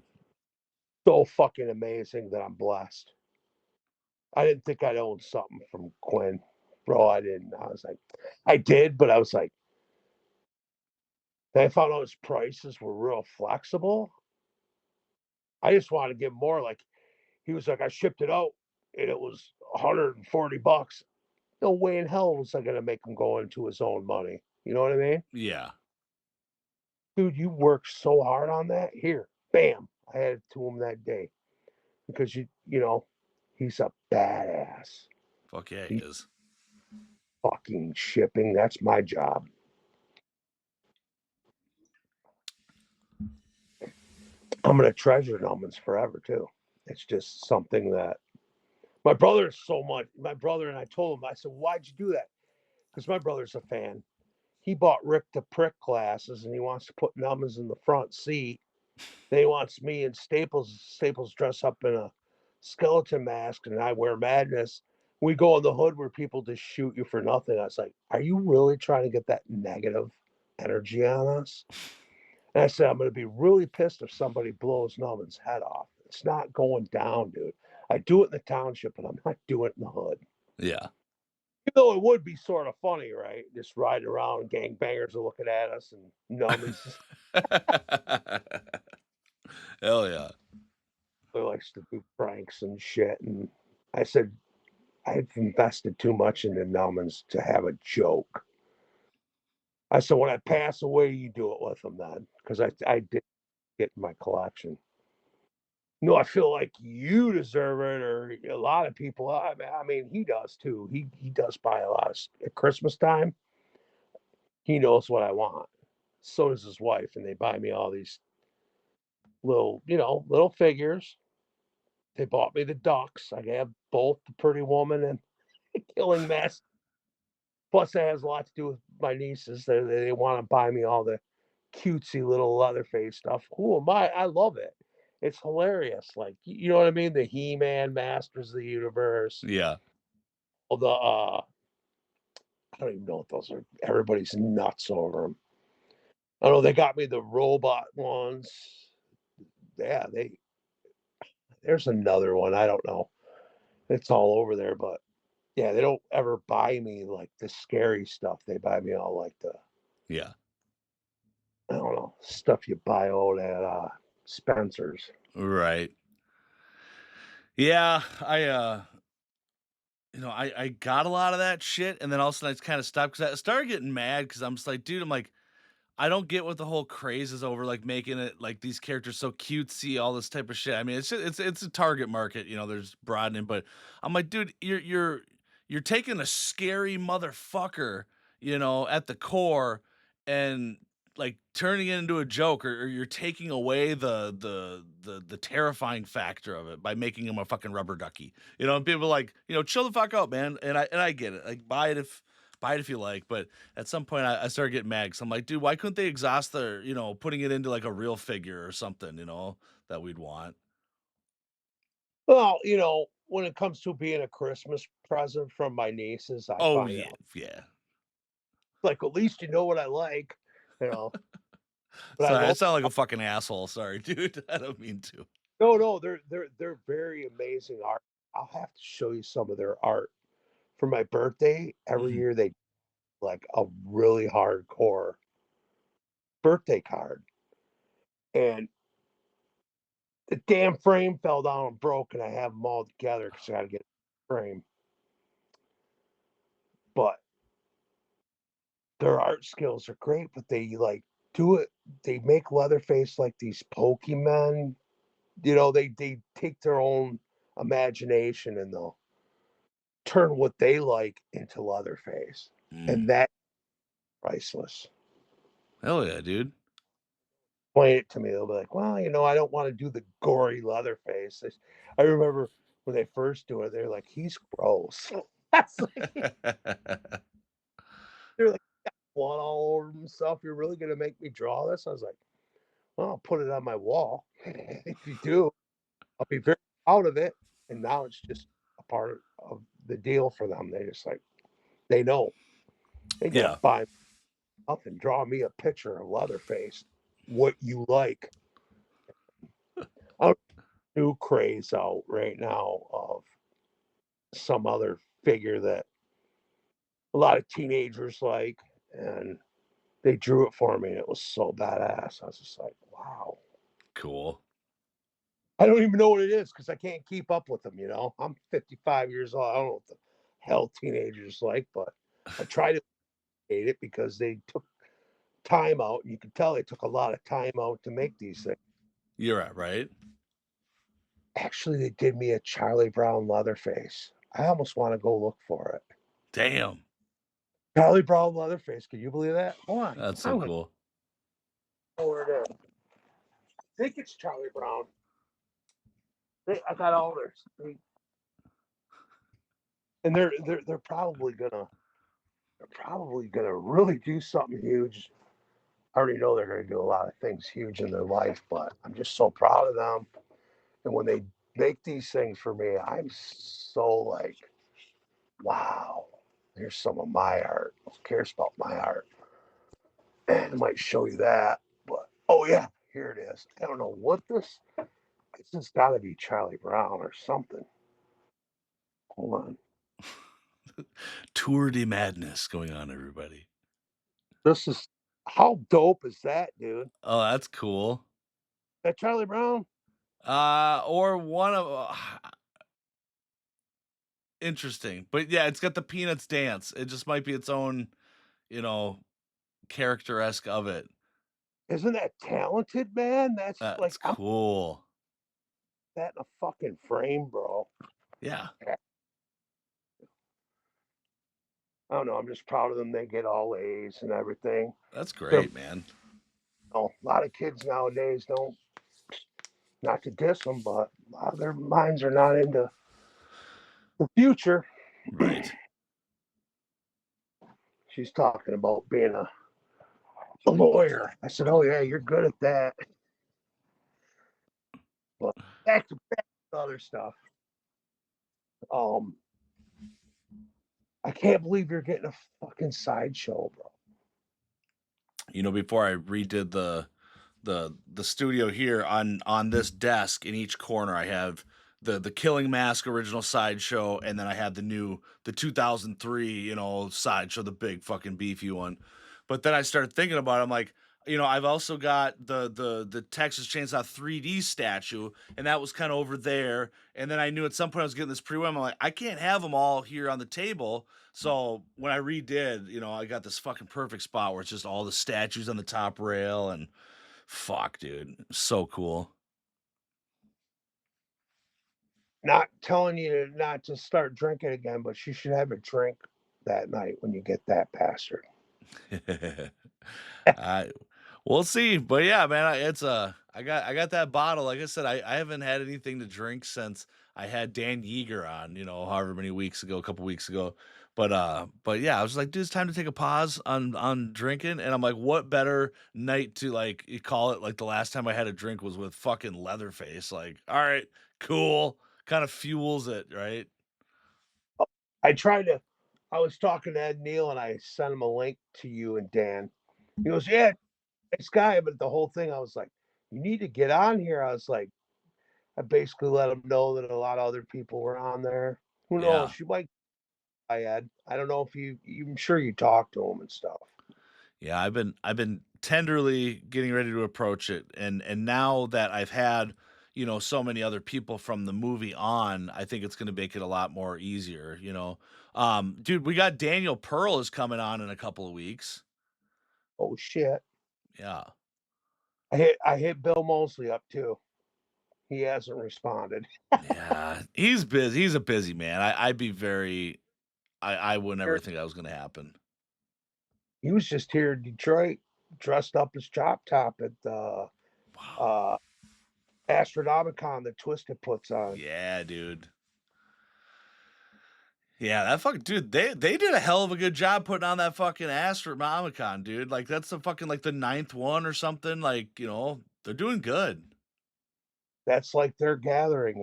So fucking amazing that I'm blessed. I didn't think I'd own something from Quinn. Bro, I didn't. I was like, I did, but I was like, I found out his prices were real flexible. I just wanted to give more. Like, he was like, I shipped it out and it was $140. No way in hell was I going to make him go into his own money. You know what I mean? Yeah. Dude, you worked so hard on that. Here, bam. I had it to him that day because he's a badass. Fuck yeah, he He is. fucking shipping. That's my job. I'm gonna treasure Numbins forever too. It's just something that my brother is so much. My brother and I told him. I said, "Why'd you do that?" Because my brother's a fan. He bought Rick the Prick glasses, and he wants to put Numbins in the front seat. Then he wants me and Staples dress up in a skeleton mask, and I wear Madness. We go in the hood where people just shoot you for nothing. I was like, "Are you really trying to get that negative energy on us?" And I said, I'm going to be really pissed if somebody blows Numbin's head off. It's not going down, dude. I do it in the township, but I'm not doing it in the hood. Yeah. Even though it would be sort of funny, right? Just riding around, gangbangers are looking at us, and Numbin's Hell yeah. likes to do pranks and shit. And I said, I've invested too much into Numbin's to have a joke. I said, when I pass away, you do it with them then, because I did get my collection. No, I feel like you deserve it, or a lot of people. I mean, he does too. He does buy a lot of at Christmas time. He knows what I want. So does his wife, and they buy me all these little figures. They bought me the ducks. I have both the Pretty Woman and the Killing Mask. Plus, it has a lot to do with my nieces. They want to buy me all the cutesy little Leatherface stuff. Who am I? I love it. It's hilarious. Like, you know what I mean? The He-Man, Masters of the Universe. Yeah. All the I don't even know what those are. Everybody's nuts over them. I know they got me the robot ones. Yeah, there's another one. I don't know. It's all over there, but yeah, they don't ever buy me like the scary stuff. They buy me all like the Yeah. I don't know stuff you buy all that Spencer's. Right. Yeah, I got a lot of that shit, and then all of a sudden I kind of stopped because I started getting mad because I'm just like, dude, I'm like, I don't get what the whole craze is over, like making it like these characters so cutesy, all this type of shit. I mean, it's a target market, there's broadening, but I'm like, dude, you're taking a scary motherfucker, at the core, and like turning it into a joke, or you're taking away the terrifying factor of it by making him a fucking rubber ducky. And people are like, chill the fuck out, man. And I get it. Like buy it if you like, but at some point I started getting mad because I'm like, dude, why couldn't they exhaust their, putting it into like a real figure or something, that we'd want? Well, when it comes to being a Christmas present from my nieces, I Oh find it yeah, yeah. like at least you know what I like, you know. But I Sorry, I love sound like a fucking asshole. Sorry, dude. I don't mean to. no, they're very amazing art. I'll have to show you some of their art. For my birthday, every Mhm. year they like a really hardcore birthday card. And the damn frame fell down and broke, and I have them all together because I got to get a frame. But their art skills are great, but they like do it. They make Leatherface like these Pokemon. They take their own imagination and they'll turn what they like into Leatherface, Mm. and that's priceless. Hell yeah, dude. Explain it to me, they'll be like, "Well, I don't want to do the gory Leatherface." I remember when they first do it, they're like, "He's gross." That's like they're like blood all over himself. You're really gonna make me draw this? I was like, "Well, I'll put it on my wall. If you do, I'll be very proud of it." And now it's just a part of the deal for them. They just like they know they ain't gonna Yeah. buy up and draw me a picture of Leatherface. What you like? A new craze out right now of some other figure that a lot of teenagers like, and they drew it for me, and it was so badass. I was just like, wow. Cool. I don't even know what it is because I can't keep up with them. I'm 55 years old. I don't know what the hell teenagers like, but I try to hate it because they took time out, and you can tell they took a lot of time out to make these things. You're right? Actually, they did me a Charlie Brown Leatherface. I almost want to go look for it. Damn. Charlie Brown Leatherface. Can you believe that? Hold on. That's so I'm gonna cool. know where it is. I think it's Charlie Brown. I got all and they're probably gonna really do something huge. I already know they're gonna do a lot of things huge in their life, but I'm just so proud of them. And when they make these things for me, I'm so like, wow, here's some of my art. Who cares about my art? And I might show you that. But oh yeah, here it is. I don't know what this. This has got to be Charlie Brown or something. Hold on. Tour de madness going on, everybody. This is how dope is that, dude? Oh, that's cool. That Charlie Brown? Or one of interesting. But yeah, it's got the Peanuts dance. It just might be its own, you know, character-esque of it. Isn't that talented, man? That's like That's I'm cool. that in a fucking frame, bro. Yeah, I don't know. I'm just proud of them. They get all A's and everything. that's They're, great, man. a lot of kids nowadays don't. Not to diss them, but a lot of their minds are not into the future. Right. She's talking about being a lawyer. I said, "Oh yeah, you're good at that." But back to other stuff. Um, I can't believe you're getting a fucking sideshow, bro. Before I redid the studio here on this desk in each corner, I have the Killing Mask original sideshow, and then I have the 2003 sideshow, the big fucking beefy one. But then I started thinking about it, I'm like, I've also got the Texas Chainsaw 3D statue, and that was kind of over there. And then I knew at some point I was getting this pre-wed. I'm like, I can't have them all here on the table. So when I redid, I got this fucking perfect spot where it's just all the statues on the top rail, and fuck, dude, so cool. Not telling you not to start drinking again, but you should have a drink that night when you get that bastard. I We'll see, but yeah, man, I got that bottle. Like I said, I haven't had anything to drink since I had Dan Yeager on, however many weeks ago, a couple weeks ago. But yeah, I was like, dude, it's time to take a pause on drinking, and I'm like, what better night to like you call it? Like the last time I had a drink was with fucking Leatherface. Like, all right, cool, kind of fuels it, right? I tried to. I was talking to Ed Neal and I sent him a link to you and Dan. He goes, "Yeah, nice guy," but the whole thing, I was like, "You need to get on here." I was like, I basically let him know that a lot of other people were on there. Who Yeah. knows? You might. I Ed. I don't know if you. I'm sure you talked to him and stuff. Yeah, I've been tenderly getting ready to approach it, and now that I've had, so many other people from the movie on, I think it's going to make it a lot more easier. Dude, we got Daniel Pearl is coming on in a couple of weeks. Oh shit! Yeah. I hit Bill Mosley up too. He hasn't responded. Yeah, he's busy. He's a busy man. I'd be very I would never Here- think that was going to happen. He was just here in Detroit, dressed up as Chop Top at the Wow. uh, Astronomicon that Twisted puts on. Yeah, dude. Yeah, that fucking dude, they did a hell of a good job putting on that fucking Astronomicon, dude. Like that's the fucking like the ninth one or something. Like, they're doing good. That's like their gathering.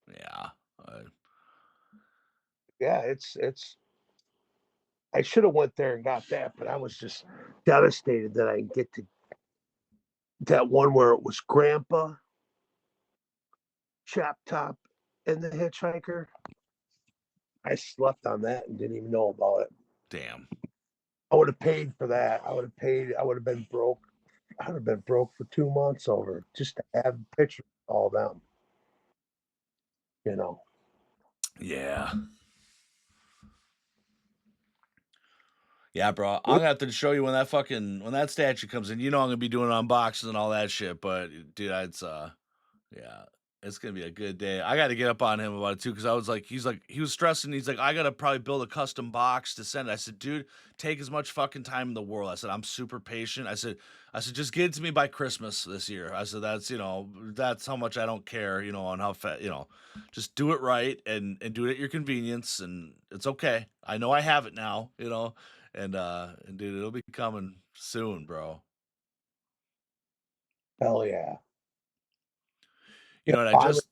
Yeah. Uh, Yeah, it's. I should have went there and got that, but I was just devastated that I didn't get to that one where it was Grandpa, Chop Top, and the Hitchhiker. I slept on that and didn't even know about it. damn. I would have paid for that. I would have paid. I would have been broke. I would have been broke for 2 months over just to have pictures of all them. You know. Yeah. Yeah, bro. I'm We gonna have to show you when that statue comes in. I'm gonna be doing unboxings and all that shit. But dude, yeah, it's gonna be a good day. I got to get up on him about it too because I was like, he was stressing. He's like, I gotta probably build a custom box to send. I said, dude, take as much fucking time in the world. I said, I'm super patient. I said, just get it to me by Christmas this year. I said, that's how much I don't care, on how fat, just do it right and do it at your convenience, and it's okay. I know I have it now, and dude, it'll be coming soon, bro. hell yeah. And I Finally, just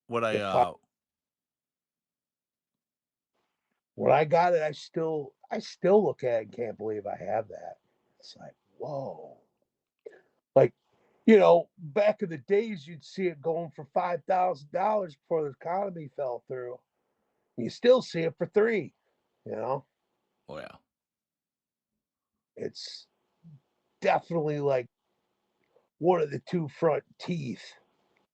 what I it, when I got it, I still look at it and can't believe I have that. It's like whoa. Like back in the days, you'd see it going for $5,000 before the economy fell through. You still see it for three. You know, Oh yeah. it's definitely like one of the two front teeth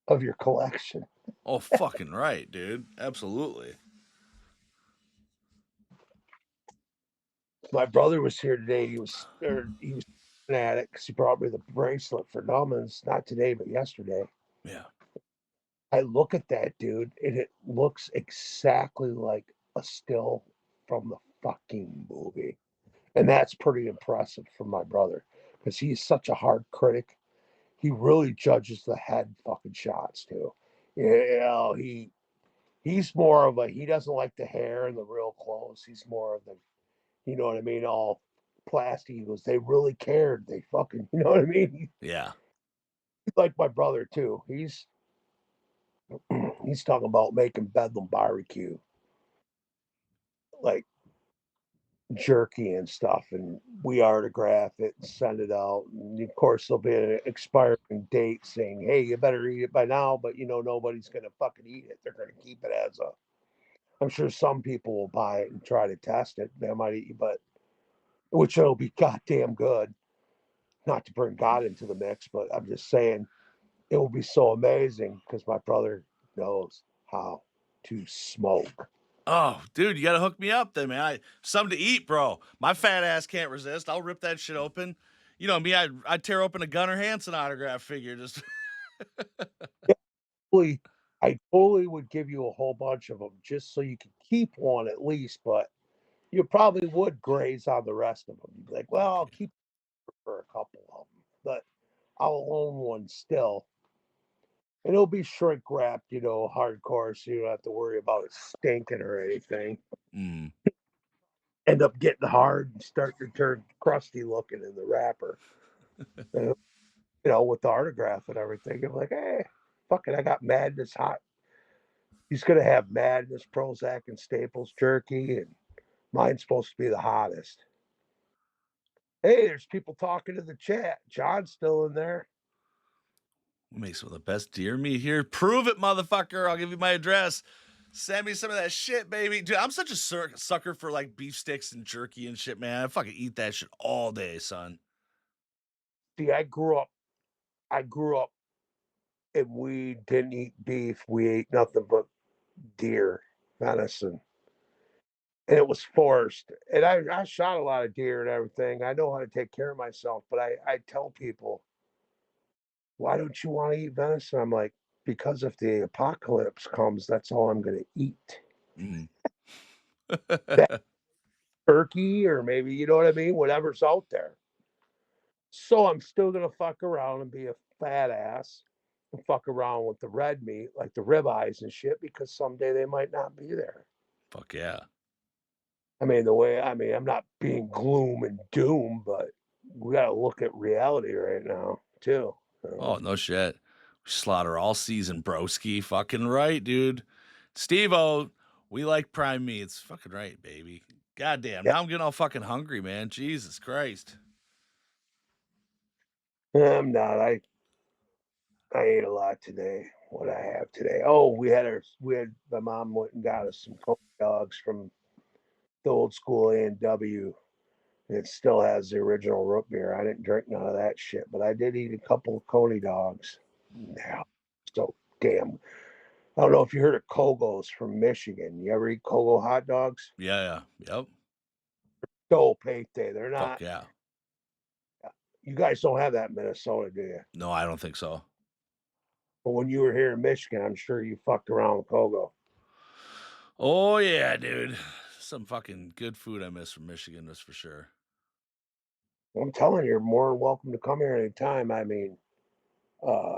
of your collection. Oh, fucking right, dude. Absolutely. My brother was here today. He was at it because he brought me the bracelet for Numbins, not today, but yesterday. Yeah. I look at that dude, and it looks exactly like a still from the fucking movie. And that's pretty impressive for my brother because he's such a hard critic. He really judges the head fucking shots too. He's more of a he doesn't like the hair and the real clothes. He's more of the what I mean, all plastic. He goes, they really cared. They fucking you know what I mean? Yeah. He's like my brother too. He's talking about making Bedlam barbecue, like jerky and stuff, and we autograph it and send it out. And of course, there'll be an expiring date saying, "Hey, you better eat it by now." But nobody's gonna fucking eat it. They're gonna keep it as a. I'm sure some people will buy it and try to test it. They might eat, but which will be goddamn good. Not to bring God into the mix, but I'm just saying it will be so amazing because my brother knows how to smoke. Oh, dude, you gotta hook me up then, man. Something to eat, bro. My fat ass can't resist. I'll rip that shit open. You know me, I'd tear open a Gunnar Hansen autograph figure. Just I totally would give you a whole bunch of them just so you could keep one at least, but you probably would graze on the rest of them. You'd be like, well, fuck I'll yeah. keep for a couple of them, but I'll own one still. And it'll be shrink wrapped, hardcore, so you don't have to worry about it stinking or anything. Mm. End up getting hard and start to turn crusty looking in the wrapper. And, with the autograph and everything. I'm like, hey, fuck it, I got Madness hot. He's gonna have Madness, Prozac, and Staples jerky, and mine's supposed to be the hottest. Hey, there's people talking to the chat. John's still in there. We make some of the best deer meat here. Prove it, motherfucker. I'll give you my address. Send me some of that shit, baby. Dude, I'm such a sucker for like beef sticks and jerky and shit, man. I fucking eat that shit all day, son. See, I grew up and we didn't eat beef. We ate nothing but deer, venison. And it was forced. And I shot a lot of deer and everything. I know how to take care of myself, but I tell people, why don't you want to eat venison? I'm like, because if the apocalypse comes, that's all I'm going to eat. Mm. That turkey, or maybe, you know what I mean? Whatever's out there. So I'm still going to fuck around and be a fat ass and fuck around with the red meat, like the ribeyes and shit, because someday they might not be there. Fuck yeah. I'm not being gloom and doom, but we got to look at reality right now, too. Oh, no shit. We slaughter all season, broski. Fucking right, dude. Steve-O, we like prime meats. Fucking right, baby. Goddamn. Yeah, Now I'm getting all fucking hungry, man. Jesus Christ. I'm not. I ate a lot today. What I have today? Oh, we had my mom went and got us some cold dogs from the old school A&W. It still has the original root beer. I didn't drink none of that shit, but I did eat a couple of Coney dogs. Yeah, so damn. I don't know if you heard of Kogos from Michigan. You ever eat Kogo hot dogs? Yeah, yeah. Yep. Dope, ain't they? They're Fuck not. yeah. You guys don't have that in Minnesota, do you? No, I don't think so. But when you were here in Michigan, I'm sure you fucked around with Kogo. Oh, yeah, dude. Some fucking good food I miss from Michigan, that's for sure. I'm telling you, you're more than welcome to come here anytime. Uh,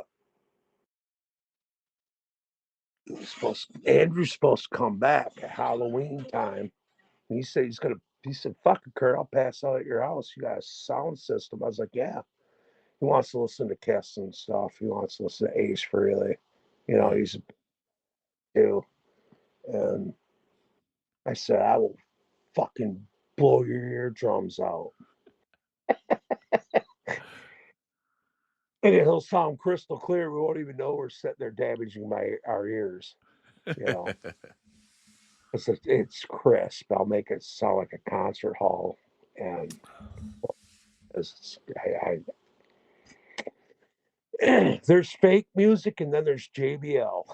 Andrew's supposed to come back at Halloween time. He said he said, fuck it, Kurt, I'll pass out at your house. You got a sound system. I was like, yeah. He wants to listen to Kiss and stuff. He wants to listen to Ace Frehley. Mm. He's a too. And I said, I will fucking blow your eardrums out. And it'll sound crystal clear. We won't even know we're sitting there damaging our ears. You know, it's crisp. I'll make it sound like a concert hall. And there's fake music and then there's JBL.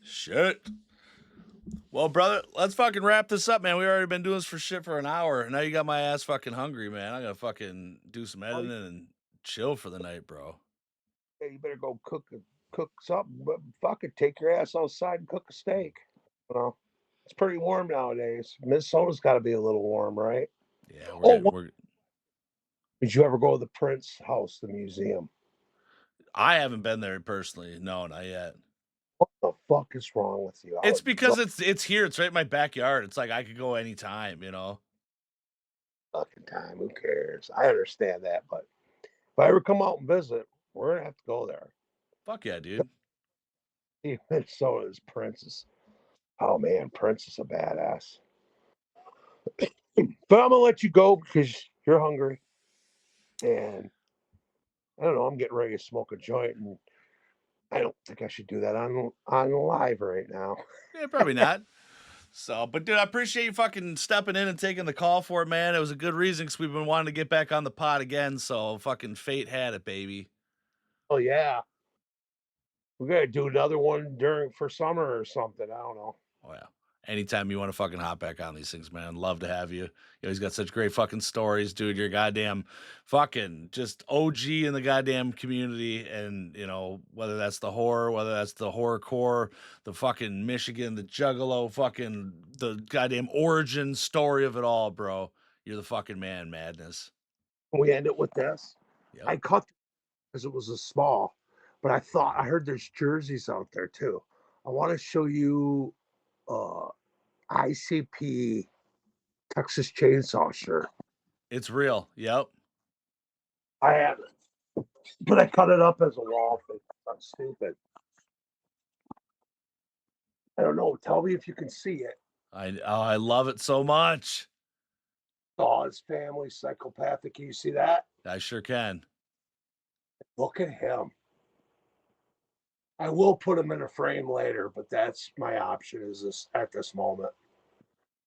Shit. Well, brother, let's fucking wrap this up, man. We already been doing this for shit for an hour. Now you got my ass fucking hungry, man. I gotta fucking do some Oh, editing and chill for the night, bro. yeah, you better go cook something. But fuck it, take your ass outside and cook a steak. Well, it's pretty warm nowadays. Minnesota's got to be a little warm, right? Yeah, we're Oh, getting we're did you ever go to the Prince House, the museum? I haven't been there personally. No, not yet. What the fuck is wrong with you? I It's would love because it's here. It's right in my backyard. It's like I could go anytime, you know. fucking time. Who cares? I understand that, but if I ever come out and visit, we're gonna have to go there. Fuck yeah, dude. Minnesota's Prince is. Oh man, Prince is a badass. But I'm gonna let you go because you're hungry, and I don't know. I'm getting ready to smoke a joint, and I don't think I should do that on live right now. Yeah, probably not. So, but dude, I appreciate you fucking stepping in and taking the call for it, man. It was a good reason because we've been wanting to get back on the pod again. So, fucking fate had it, baby. Oh yeah, we're gonna do another one for summer or something. I don't know. Oh yeah. Anytime you want to fucking hop back on these things, man, love to have you. You always got such great fucking stories, dude. You're goddamn fucking just OG in the goddamn community, and whether that's the horror, whether that's the horrorcore, the fucking Michigan, the Juggalo, fucking the goddamn origin story of it all, bro. You're the fucking man, Madness. We end it with this. Yep. I cut because it was a small, but I heard there's jerseys out there too. I want to show you ICP Texas Chainsaw shirt. It's real. Yep. I have it, but I cut it up as a wall thing. I'm stupid. I don't know. Tell me if you can see it. I love it so much. Oh, his family psychopathic. Can you see that? I sure can. Look at him. I will put him in a frame later, but that's my option at this moment.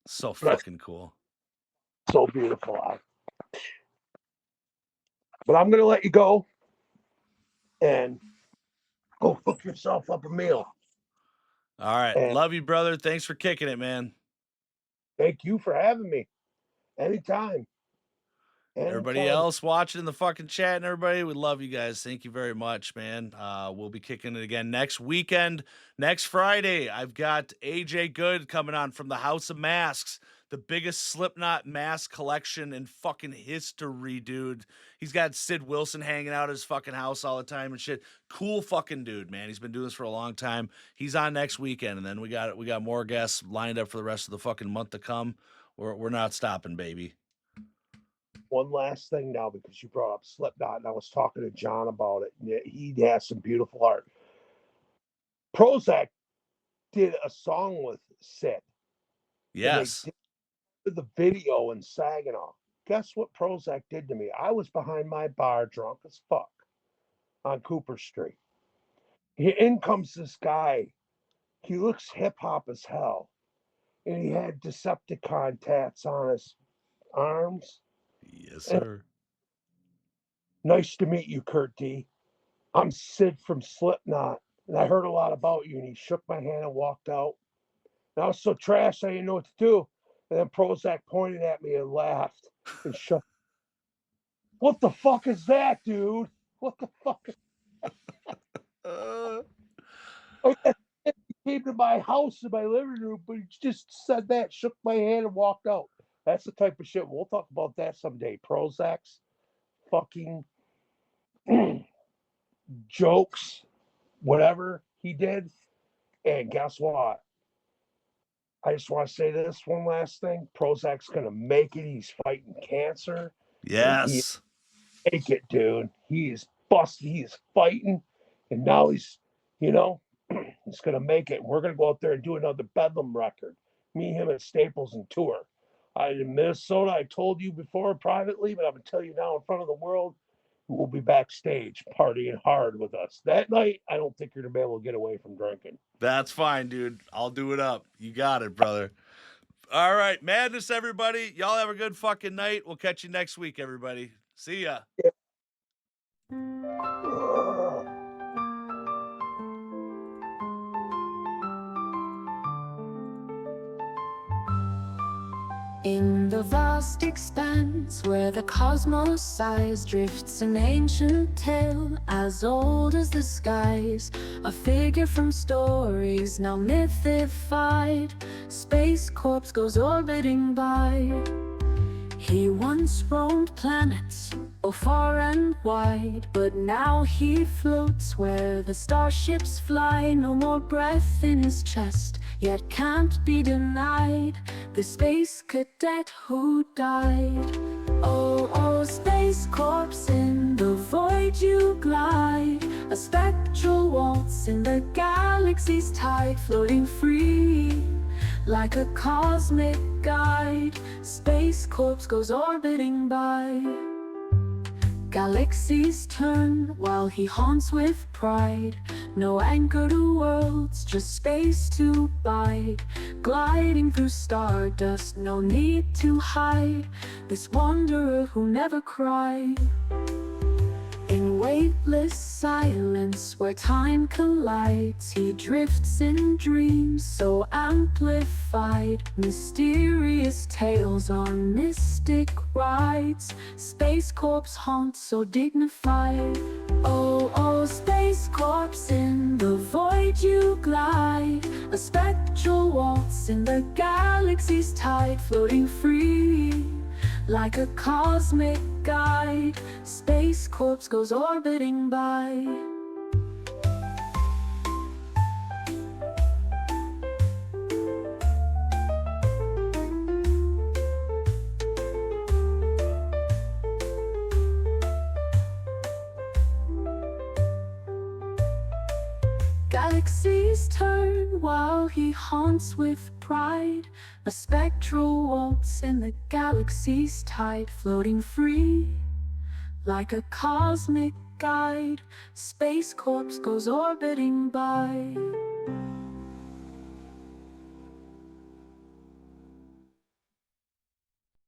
So fucking cool. So beautiful out. But I'm gonna let you go and go cook yourself up a meal. All right. And love you, brother. Thanks for kicking it, man. thank you for having me. Anytime. Everybody else watching in the fucking chat and everybody, we love you guys. Thank you very much, man. We'll be kicking it again next weekend. Next Friday, I've got AJ Good coming on from the House of Masks, the biggest Slipknot mask collection in fucking history, dude. He's got Sid Wilson hanging out at his fucking house all the time and shit. Cool fucking dude, man. He's been doing this for a long time. He's on next weekend, and then we got more guests lined up for the rest of the fucking month to come. We're not stopping, baby. One last thing now, because you brought up Slipknot, and I was talking to John about it. And he has some beautiful art. Prozac did a song with Sid. Yes. And they did the video in Saginaw. Guess what Prozac did to me? I was behind my bar drunk as fuck on Cooper Street. In comes this guy. He looks hip hop as hell. And he had Decepticon tats on his arms. Yes, sir. Nice to meet you, Kurt D. I'm Sid from Slipknot, and I heard a lot about you. And he shook my hand and walked out. And I was so trashed, I didn't know what to do. And then Prozac pointed at me and laughed and shut. What the fuck is that, dude? What the fuck is that? He came to my house in my living room, but he just said that, shook my hand, and walked out. That's the type of shit. We'll talk about that someday. Prozac's fucking jokes, whatever he did. And guess what? I just want to say this one last thing. Prozac's going to make it. He's fighting cancer. Yes. Make it, dude. He is busted. He is fighting. And now he's going to make it. We're going to go out there and do another Bedlam record. Me, him, and Staples and tour. In Minnesota, I told you before privately, but I'm going to tell you now in front of the world, we'll be backstage partying hard with us. That night, I don't think you're going to be able to get away from drinking. That's fine, dude. I'll do it up. You got it, brother. All right. Madness, everybody. Y'all have a good fucking night. We'll catch you next week, everybody. See ya. Yeah. In the vast expanse where the cosmos sighs, drifts an ancient tale as old as the skies. A figure from stories now mythified, Space Corpse goes orbiting by. He once roamed planets, both far and wide, but now he floats where the starships fly. No more breath in his chest, yet can't be denied the space cadet who died. Oh, oh, Space Corpse, in the void you glide, a spectral waltz in the galaxy's tide, floating free like a cosmic guide. Space Corpse goes orbiting by. Galaxies turn while he haunts with pride. No anchor to worlds, just space to bide. Gliding through stardust, no need to hide. This wanderer who never cried. In weightless silence where time collides, he drifts in dreams so amplified. Mysterious tales on mystic rides. Space Corp's haunt so dignified. Oh, oh, Space Corp's, in the void you glide. A spectral waltz in the galaxy's tide, floating free like a cosmic guide. Space Corpse goes orbiting by. Galaxies turn while he haunts with pride. A spectral waltz in the galaxy's tide, floating free like a cosmic guide. Space Corpse goes orbiting by.